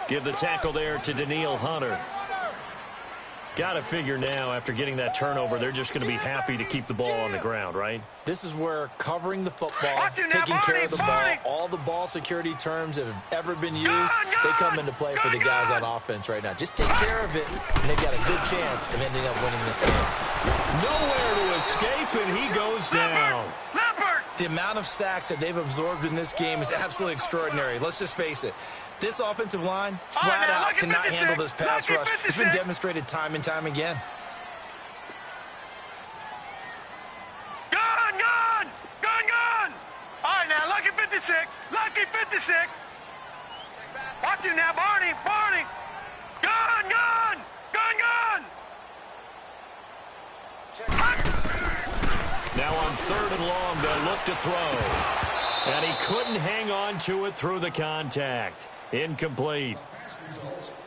Give the tackle there to Daniil Hunter. Got to figure now, after getting that turnover, they're just going to be happy to keep the ball on the ground, right? This is where covering the football, taking care of the ball, all the ball security terms that have ever been used, they come into play for the guys on offense right now. Just take care of it, and they've got a good chance of ending up winning this game. Nowhere to escape, and he goes down. The amount of sacks that they've absorbed in this game is absolutely extraordinary. Let's just face it. This offensive line, flat out, cannot handle this pass rush. It's been demonstrated time and time again. Gun! All right, now, lucky 56. Watch it now, Barney. Gun! Now on 3rd and long, they'll look to throw. And he couldn't hang on to it through the contact. Incomplete.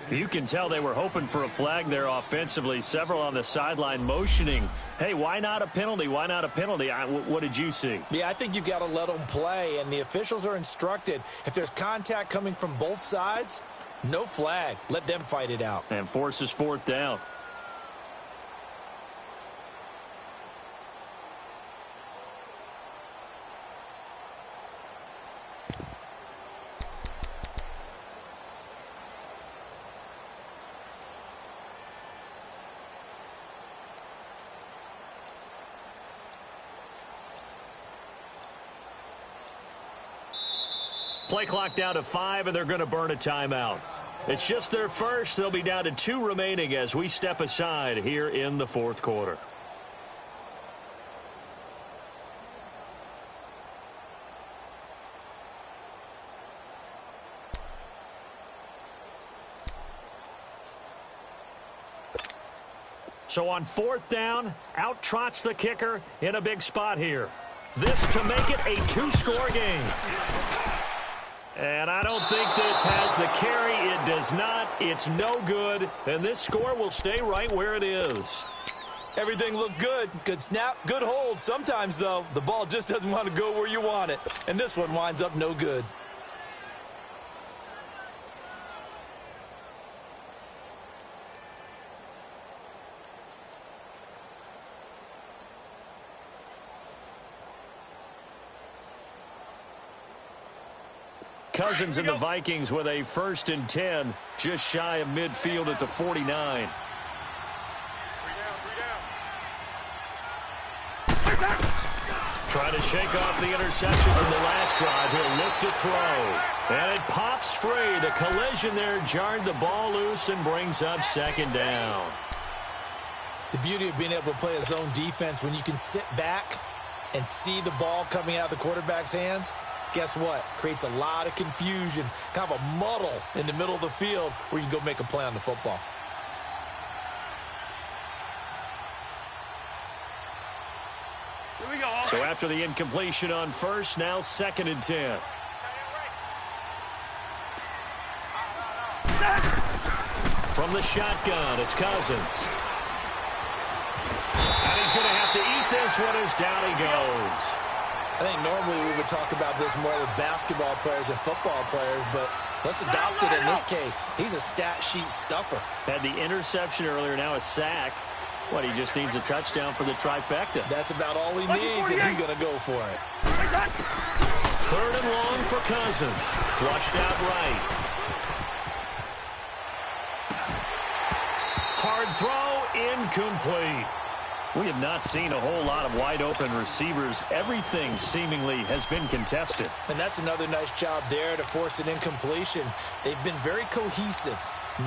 You can tell they were hoping for a flag there offensively. Several on the sideline motioning. Hey, why not a penalty? Why not a penalty? What did you see? Yeah, I think you've got to let them play, and the officials are instructed. If there's contact coming from both sides, no flag. Let them fight it out. And forces 4th down. Play clock down to 5, and they're going to burn a timeout. It's just their first. They'll be down to 2 remaining as we step aside here in the fourth quarter. So on 4th down, out trots the kicker in a big spot here. This to make it a 2-score game. And I don't think this has the carry. It does not. It's no good. And this score will stay right where it is. Everything looked good. Good snap, good hold. Sometimes, though, the ball just doesn't want to go where you want it. And this one winds up no good. Cousins and the Vikings with a 1st and 10, just shy of midfield at the 49. Trying to shake off the interception from the last drive. He'll look to throw. And it pops free. The collision there jarred the ball loose and brings up 2nd down. The beauty of being able to play a zone defense when you can sit back and see the ball coming out of the quarterback's hands. Guess what? Creates a lot of confusion, kind of a muddle in the middle of the field where you can go make a play on the football. Here we go. So after the incompletion on 1st, now 2nd and 10. From the shotgun, it's Cousins. And he's going to have to eat this one as down he goes. I think normally we would talk about this more with basketball players and football players, but let's adopt it in this case. He's a stat sheet stuffer. Had the interception earlier, now a sack. What, he just needs a touchdown for the trifecta. That's about all he needs, and he's going to go for it. 3rd and long for Cousins. Flushed out right. Hard throw, incomplete. We have not seen a whole lot of wide-open receivers. Everything seemingly has been contested. And that's another nice job there to force an incompletion. They've been very cohesive,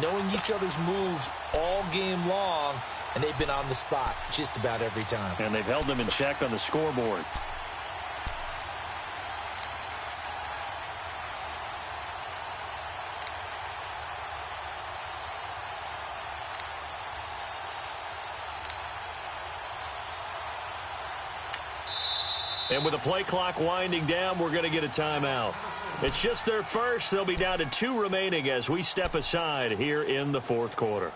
knowing each other's moves all game long, and they've been on the spot just about every time. And they've held them in check on the scoreboard. And with the play clock winding down, we're going to get a timeout. It's just their first. They'll be down to 2 remaining as we step aside here in the fourth quarter.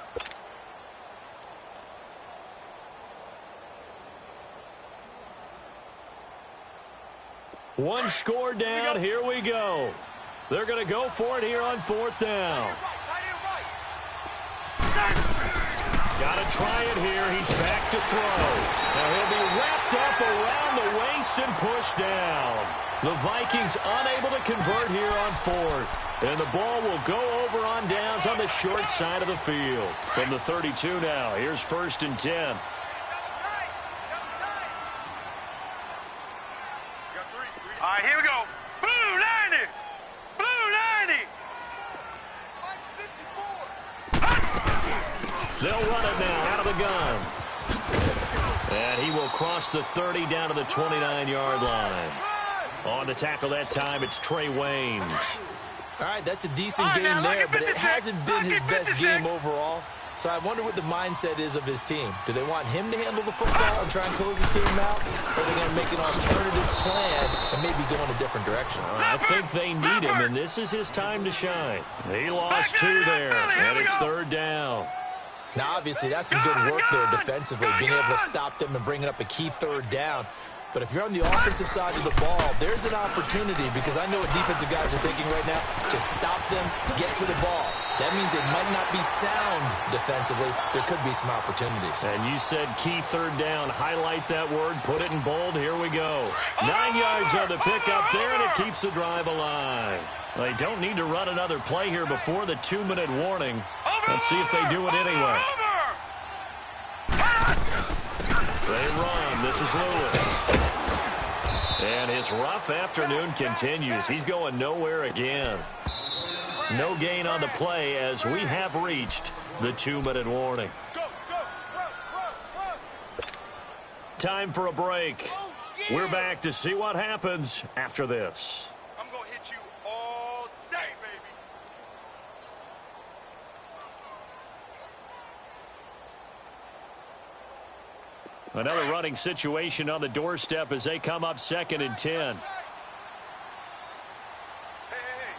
One score down. Here we go. They're going to go for it here on 4th down. Got to try it here. He's back to throw. Now he'll be wrapped up around the waist and pushed down. The Vikings unable to convert here on 4th. And the ball will go over on downs on the short side of the field. From the 32 now, here's 1st and 10. All right, here we go. Blue 90. Blue 90. They'll run it now out of the gun. And he will cross the 30 down to the 29-yard line. On to tackle that time, it's Trey Waynes. All right, that's a decent game there, but it hasn't been his best game overall. So I wonder what the mindset is of his team. Do they want him to handle the football and try and close this game out? Or are they going to make an alternative plan and maybe go in a different direction? I think they need him, and this is his time to shine. He lost 2 there, and it's 3rd down. Now, obviously, that's some good work there defensively, being able to stop them and bringing up a key 3rd down. But if you're on the offensive side of the ball, there's an opportunity, because I know what defensive guys are thinking right now. Just stop them, get to the ball. That means they might not be sound defensively. There could be some opportunities. And you said key 3rd down. Highlight that word. Put it in bold. Here we go. 9 yards on the pickup there, and it kees the drive alive. They don't need to run another play here before the 2-minute warning. Let's see if they do it anyway. They run. This is Lewis. And his rough afternoon continues. He's going nowhere again. No gain on the play as we have reached the 2-minute warning. Time for a break. We're back to see what happens after this. I'm going to hit you all day, baby. Another running situation on the doorstep as they come up 2nd and 10. Hey,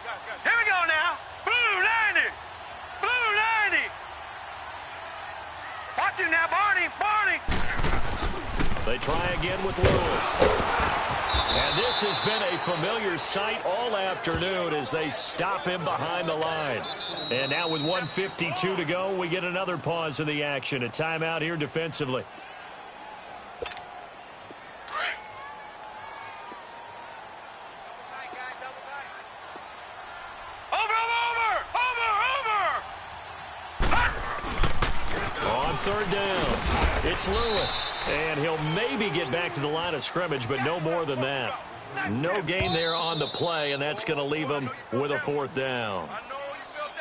guys. Here we go now. Blue 90. Blue 90. Watch him now, Barney. They try again with Lewis. And this has been a familiar sight all afternoon as they stop him behind the line. And now with 1:52 to go, we get another pause in the action. A timeout here defensively. On 3rd down, it's Lewis. And he'll maybe get back to the line of scrimmage, but no more than that. No gain there on the play, and that's going to leave him with a 4th down.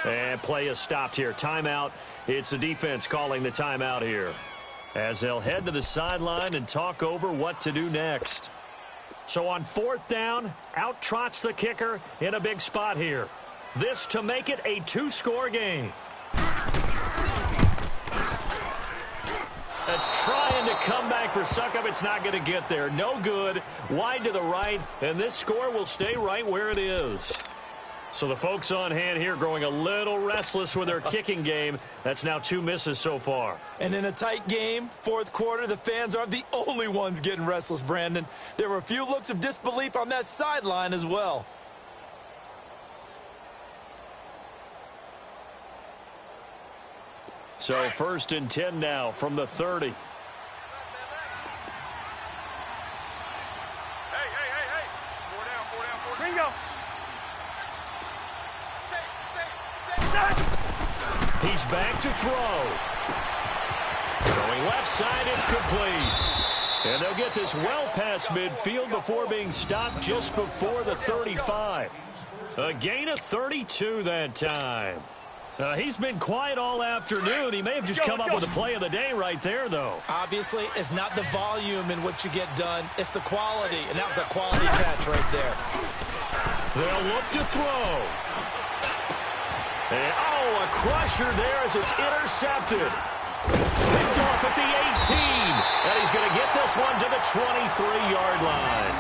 And play is stopped here. Timeout. It's the defense calling the timeout here, as they'll head to the sideline and talk over what to do next. So on 4th down, out trots the kicker in a big spot here. This to make it a 2-score game. That's trying to come back for Suckup. It's not going to get there. No good. Wide to the right, and this score will stay right where it is. So the folks on hand here growing a little restless with their kicking game. That's now 2 misses so far. And in a tight game, 4th quarter, the fans aren't the only ones getting restless, Brandon. There were a few looks of disbelief on that sideline as well. So 1st and 10 now from the 30. Hey. 4 down. Bingo. He's back to throw. Going left side, it's complete. And they'll get this well past midfield before being stopped just before the 35. A gain of 32 that time. He's been quiet all afternoon. He may have just come up with a play of the day right there, though. Obviously, it's not the volume in what you get done. It's the quality, and that was a quality catch right there. They'll look to throw. And, a crusher there as it's intercepted. Picked off at the 18. And he's going to get this one to the 23-yard line.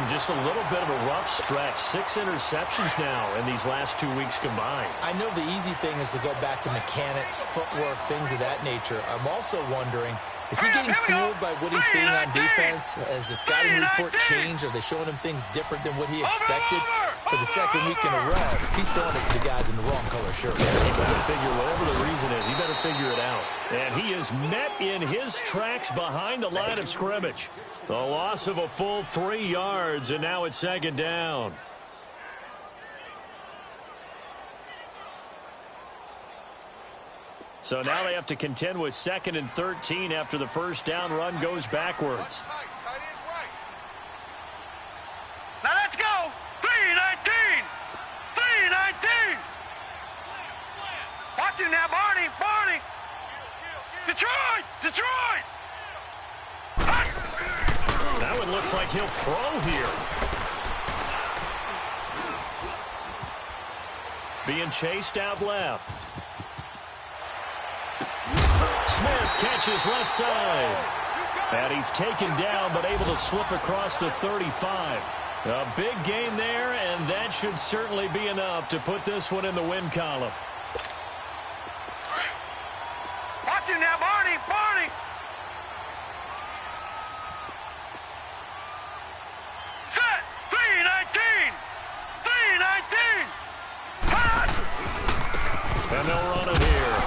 Just a little bit of a rough stretch. 6 interceptions now in these last 2 weeks combined. I know the easy thing is to go back to mechanics, footwork, things of that nature. I'm also wondering, is he getting fooled by what he's seeing on defense? Has the scouting report changed? Are they showing him things different than what he expected? For the 2nd week in a row, he's throwing it to the guys in the wrong color shirt. He better figure, whatever the reason is, he better figure it out. And he is met in his tracks behind the line of scrimmage. The loss of a full 3 yards, and now it's 2nd down. So now they have to contend with 2nd and 13 after the 1st down run goes backwards. Now let's go. 3-19. 3-19. Watch him now, Barney. Detroit. That one looks like he'll throw here. Being chased out left. Smith catches left side. And he's taken down but able to slip across the 35. A big gain there, and that should certainly be enough to put this one in the win column. Watch him now, Barney. Set. 3-19. And they'll run it here.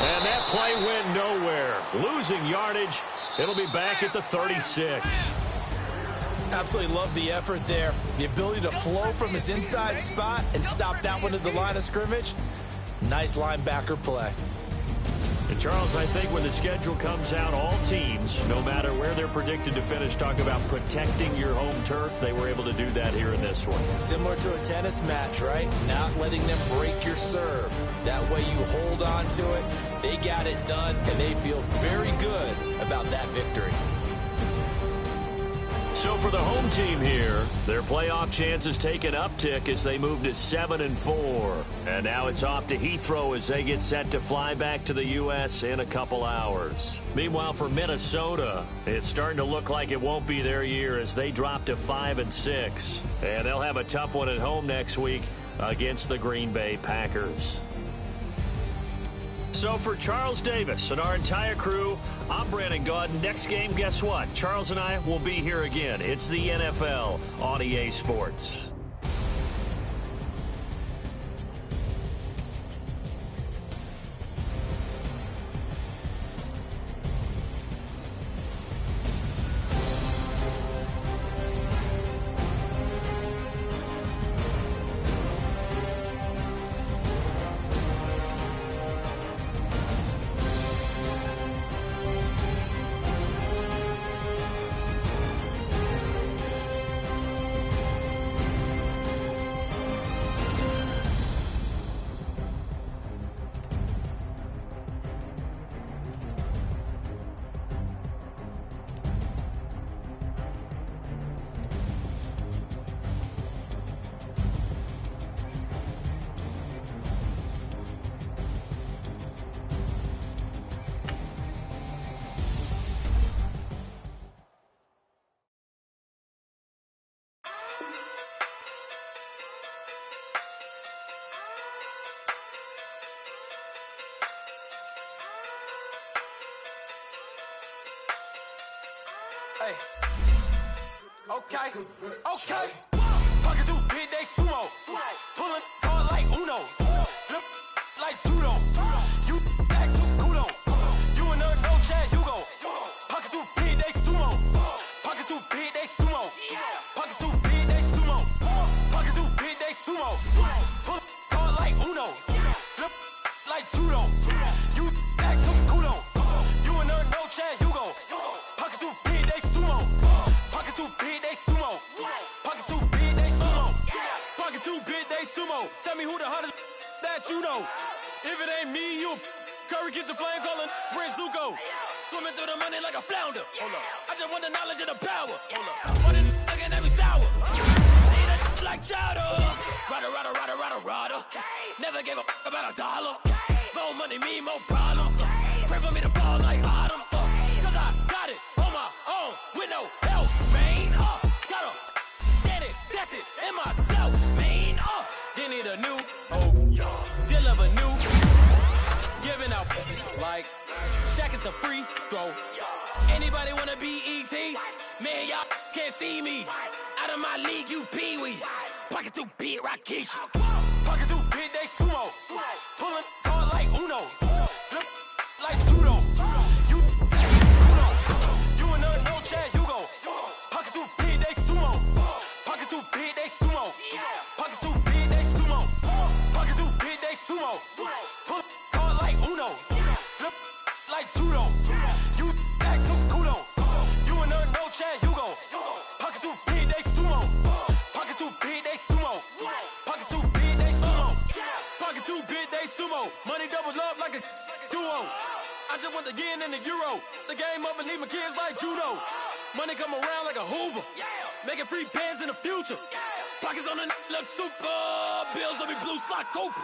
And that play went nowhere. Losing yardage. It'll be back at the 36. Absolutely love the effort there. The ability to flow from his inside spot and stop that one at the line of scrimmage. Nice linebacker play. And Charles, I think when the schedule comes out, all teams, no matter where they're predicted to finish, talk about protecting your home turf. They were able to do that here in this one. Similar to a tennis match, right? Not letting them break your serve. That way you hold on to it. They got it done, and they feel very good about that victory. So for the home team here, their playoff chances take an uptick as they move to 7-4. And now it's off to Heathrow as they get set to fly back to the U.S. in a couple hours. Meanwhile, for Minnesota, it's starting to look like it won't be their year as they drop to 5-6. And they'll have a tough one at home next week against the Green Bay Packers. So for Charles Davis and our entire crew, I'm Brandon Gaud. Next game, guess what? Charles and I will be here again. It's the NFL on EA Sports. Hey. Okay. Pocket through big day sumo. Pulling card like Uno. Flip like judo. You back to kudo. You and her no Chad Hugo. Pocket through big day sumo. Pocket through big day sumo. Pocket through big day sumo. Pocket through big day sumo. Pull card like Uno. Flip like judo. You back to kudo. You and her no Chad Hugo. Pocket through big day sumo. Pocket through big day sumo. Pocket through big day sumo. Pocket through big day sumo. Tell me who the hottest that you know. If it ain't me, you Curry get the flame calling Prince Zuko. Swimming through the money like a flounder. Hold up. I just want the knowledge and the power. Hold up. What it looking at me sour. Need a like chowder. Rada. Never gave a about a dollar. More money, me, more problems. Pray for me to fall like autumn. Cause I got it on my own with no help, man. Gotta get it, that's it, in myself, man. They need a new deal of a new. Giving out like Shaq at the free throw. Anybody wanna be E.T.? Man, y'all can't see me. Out of my league, you pee-wee. Pocket through beat Rakishi. Pocket through big day sumo. Pulling card like Uno. Flip like judo. You Uno. You and her no Chad Hugo. Pocket through big day sumo. Pocket through big day sumo. Pocket through big day sumo. Pocket through big day sumo. Pull card like Uno. Flip like judo. You back to kudo. You and her no Chad Hugo. Pocket through big day sumo. Pocket through big day sumo. Pocket through big day sumo. Pocket through big day sumo. Money doubles up like a duo. I just want the yen and the euro. The game up and leave my kids like judo. Money come around like a Hoover. Making free bands in the future. Pockets on the look super. Bills on me blue slot Cooper.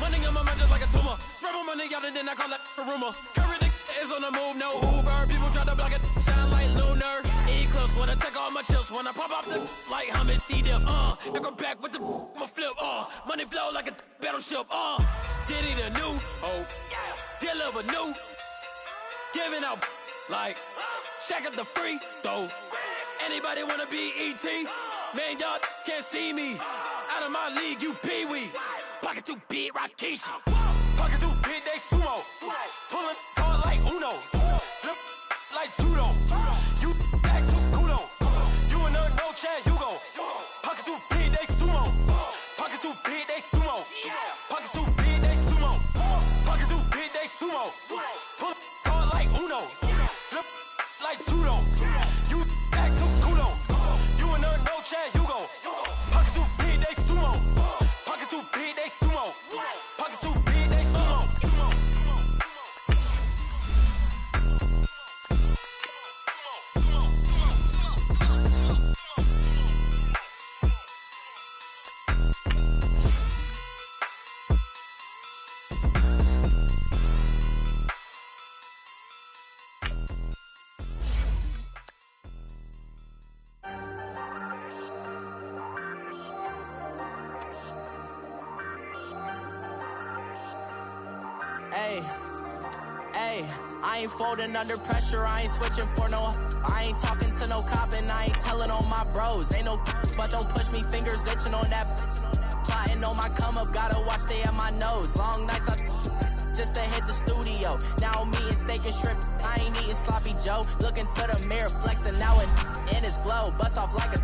Money on my mind just like a tumor. Spread my money out and then I call that a rumor. Curry the is on the move, no Uber. People try to block it, shine like lunar. Eclipse wanna take all my chips. When I pop off the like Hummus C-dip. I go back with the my flip. Money flow like a battleship. Diddy the new deal of a new. Giving out like Shaq at the free throw. Anybody wanna be E.T.? Man, y'all can't see me. Out of my league, you pee-wee. Pocket too big, Rakishi. Pocket too big, they sumo. Pulling card like Uno. Flip like judo. You back to kudo. You and her no Chad Hugo. Pocket too big, they sumo. Pocket too big, they sumo. Pocket too big, they sumo. Pocket too big, they sumo. Ayy, I ain't folding under pressure, I ain't switching for no. I ain't talking to no cop and I ain't telling on my bros. Ain't no but don't push me, fingers itching on that. Plotting on my come up, gotta watch stay at my nose. Long nights just to hit the studio. Now I'm eating steak and shrimp, I ain't eating sloppy Joe. Looking to the mirror, flexing now in his glow. Bust off like a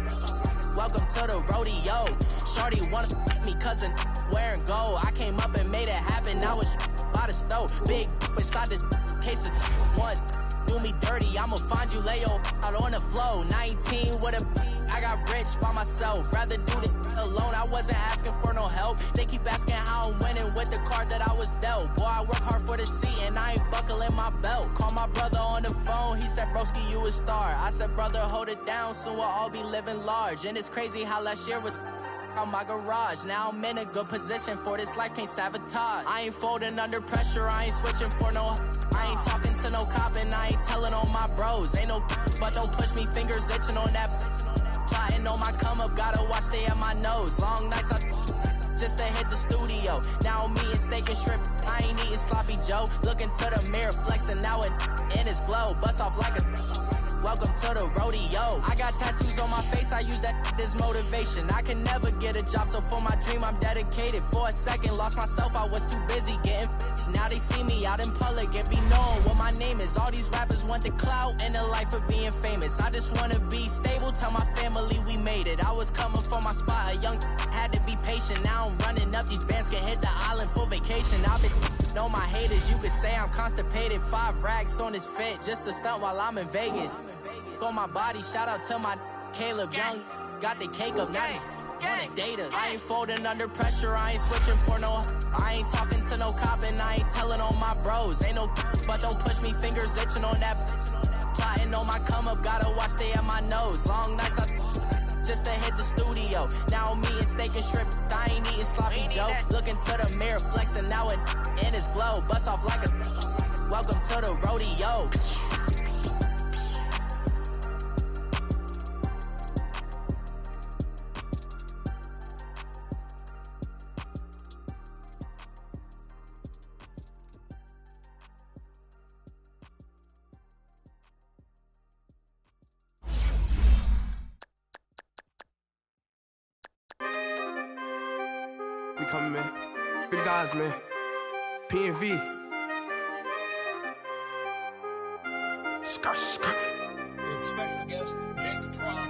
welcome to the rodeo. Shorty wanna me cousin wearing gold. I came up and made it happen, now it's by the stove. Big inside this cases one do me dirty, I'ma find you lay out on the floor. 19 with a I got rich by myself, rather do this alone. I wasn't asking for no help, they keep asking how I'm winning with the card that I was dealt. Boy, I work hard for the seat and I ain't buckling my belt. Call my brother on the phone, he said broski you a star. I said brother hold it down, soon we'll all be living large. And it's crazy how last year was on my garage. Now I'm in a good position for this life, can't sabotage. I ain't folding under pressure, I ain't switching for no. I ain't talking to no cop and I ain't telling on my bros. Ain't no but don't push me, fingers itching on that. Plotting on my come up, gotta watch stay at my nose. Long nights just to hit the studio. Now I'm eating steak and shrimp, I ain't eating sloppy Joe. Looking to the mirror, flexing now in his glow. Bust off like a welcome to the rodeo. I got tattoos on my face, I use that as motivation. I can never get a job, so for my dream I'm dedicated. For a second, lost myself, I was too busy getting busy. Now they see me out in public and be known what my name is. All these rappers want the clout and the life of being famous. I just wanna be stable, tell my family we made it. I was coming for my spot, a young had to be patient. Now I'm running up, these bands can hit the island for vacation. I've been on my haters, you could say I'm constipated. 5 racks on his fit, just to stunt while I'm in Vegas. On my body, shout out to my Caleb Young, got the cake up, now he's wanna date us. I ain't folding under pressure, I ain't switching for no. I ain't talking to no cop and I ain't telling on my bros. Ain't no but don't push me, fingers itching on that. Plotting on my come up, gotta watch stay at my nose. Long nights just to hit the studio. Now I'm eating steak and shrimp, I ain't eating sloppy Joe. Looking to the mirror, flexing now in his glow. Bust off like a welcome to the rodeo. We coming, man. Free the guys, man. P&V. Skirt. With special guest, Jake Prof.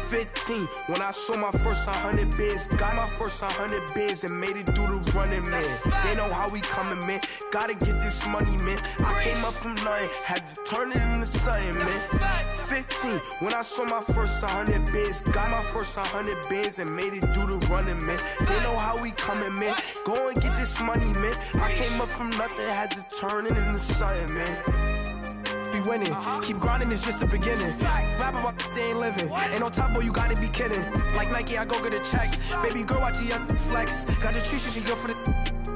15, when I saw my first 100 bids, got my first 100 bids and made it through the running, man. They know how we coming, man. Gotta get this money, man. I came up from nothing, had to turn it into something, man. 15, when I saw my first 100 bids, got my first 100 bids and made it through the running, man. They know how we coming, man. Go and get this money, man. I came up from nothing, had to turn it into something, man. Be winning, keep grinding, it's just the beginning. Rap about they ain't living. Ain't no top boy, you gotta be kidding. Like Nike, I go get a check. Baby girl, watch your flex. Got your trees, she go for the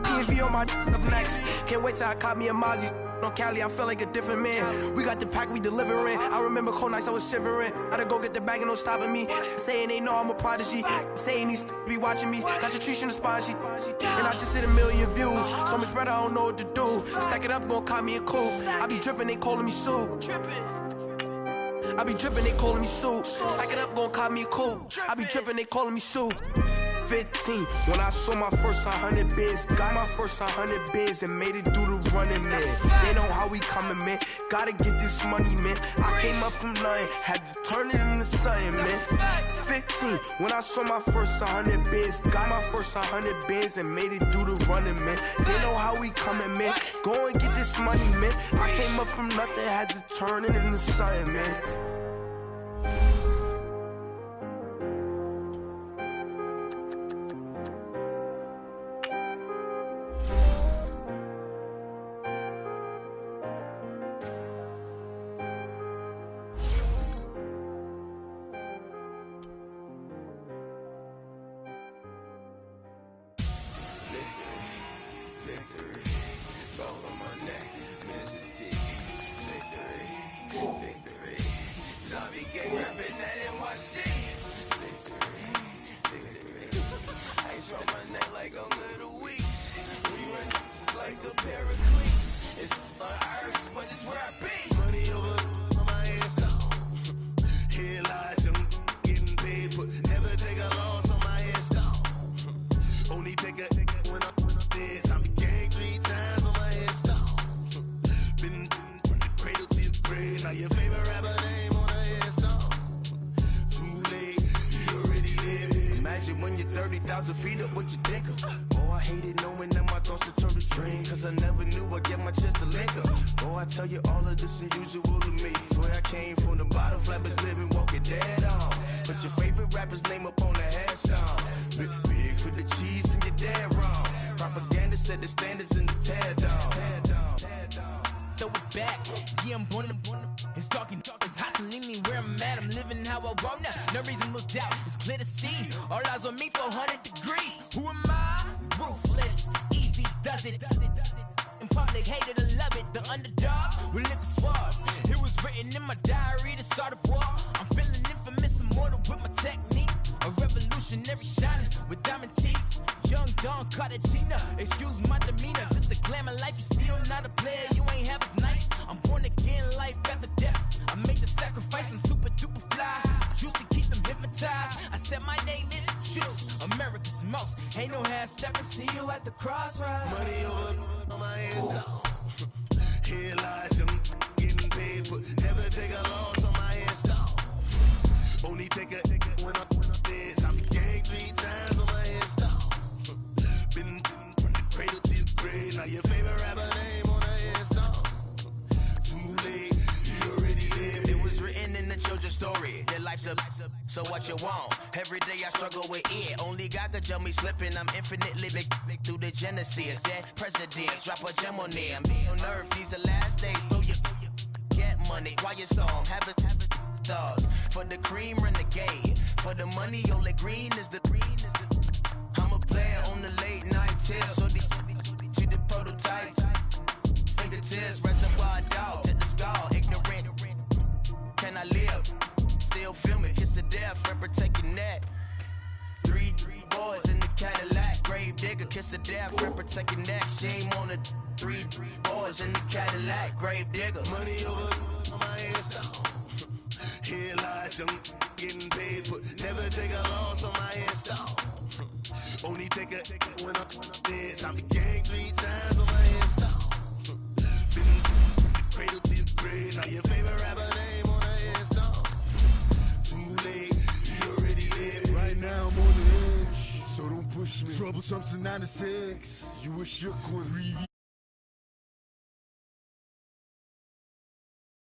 P&V on my up next. Can't wait till I caught me a Mozzie. On Cali, I feel like a different man. We got the pack, we delivering. I remember cold nights, I was shivering. Gotta go get the bag and no stopping me. Saying they know I'm a prodigy. Saying these be watching me. Got your trees in the spot, and I just hit 1 million views. So much better, I don't know what to do. Stack it up, gon' call me a coupe. I be dripping, they calling me soup. I be dripping, they calling me soup. Stack it up, gon' call me a coupe. I be dripping, they calling me soup. 15, when I saw my first 100 bids, got my first 100 bids and made it through the running, man. They know how we coming, man. Gotta get this money, man. I came up from nothing, had to turn it into something, man. 15, when I saw my first 100 bids, got my first 100 bids and made it through the running, man. They know how we coming, man. Go and get this money, man. I came up from nothing, had to turn it into something, man. nigga Pericles. It's on earth, but it's where I be. Money over on my headstone. Here lies young, getting paid, but never take a loss on my headstone. Only take a when I'm dead. I be gang 3 times on my headstone. Been from the cradle to the grave. Now your favorite rapper name on a headstone. Too late, he already dead. Imagine when you're 30,000 feet up, what you think of? Oh, I hated knowing that my thoughts would turn to dream. Cause I never knew I'd get my chance to link up. Oh, I tell you all of this unusual to me. Swear I came from the bottom, flappers living, walking dead on. Put your favorite rapper's name up on the headstone. Big for the cheese and you're dead wrong. Propaganda set the standards in the tear down. Throw it back, yeah, I'm born to. It's dark and it's hot, so leave me where I'm at. I'm living how I want now, no reason to doubt. It's clear to see, all eyes on me, 400 degrees. Who am I? Ruthless, easy, does it. In public, hated or love it. The underdogs with liquor swabs. It was written in my diary, the start of war. I'm feeling infamous, immortal with my technique. A revolutionary shining with diamond teeth. Young Don Cartagena, excuse my demeanor. This the glamour life, you still not a player, you ain't half as nice. I'm born again, life after death. I made the sacrifice, I'm super duper fly. Juicy, keep them hypnotized. I said my name is Juice, America's most. Ain't no half stepping, see you at the crossroads. Money over on my headstone. Here lies young, getting paid, but never take a loss on my headstone. Only take a when I'm dead. I be gang 3 times on my headstone. Been from the cradle to the grave. Now your favorite rapper name on a headstone. Too late, you already dead. It was written in the children's story. Their life's a so what you want? Every day I struggle with it. Only God could jump me slipping. I'm infinitely big through the genesis. Dead presidents, drop a gem on them. On earth, these the last days. Throw your get money. Quiet storm, have it dogs. For the cream, renegade. For the money, only green is the I'm a player on the late night tips. So these the prototypes. Fingertips, reservoir dog to the skull. Ignorant. Can I live? Still film it, kiss to death, friend protect your neck. 3 boys in the Cadillac, grave digger, kiss to death, friend protect your neck. Shame on the 3 boys in the Cadillac, grave digger. Money over on my headstone. Here lies young, getting paid, but never take a loss on my headstone. Only take a when I'm dead. I be gang 3 times on my headstone. Been from the cradle to the grave. Now your favorite rapper name on a headstone. Too late, you already dead. Right now I'm on the edge, so don't push me. Trouble something 96. You wish you could read.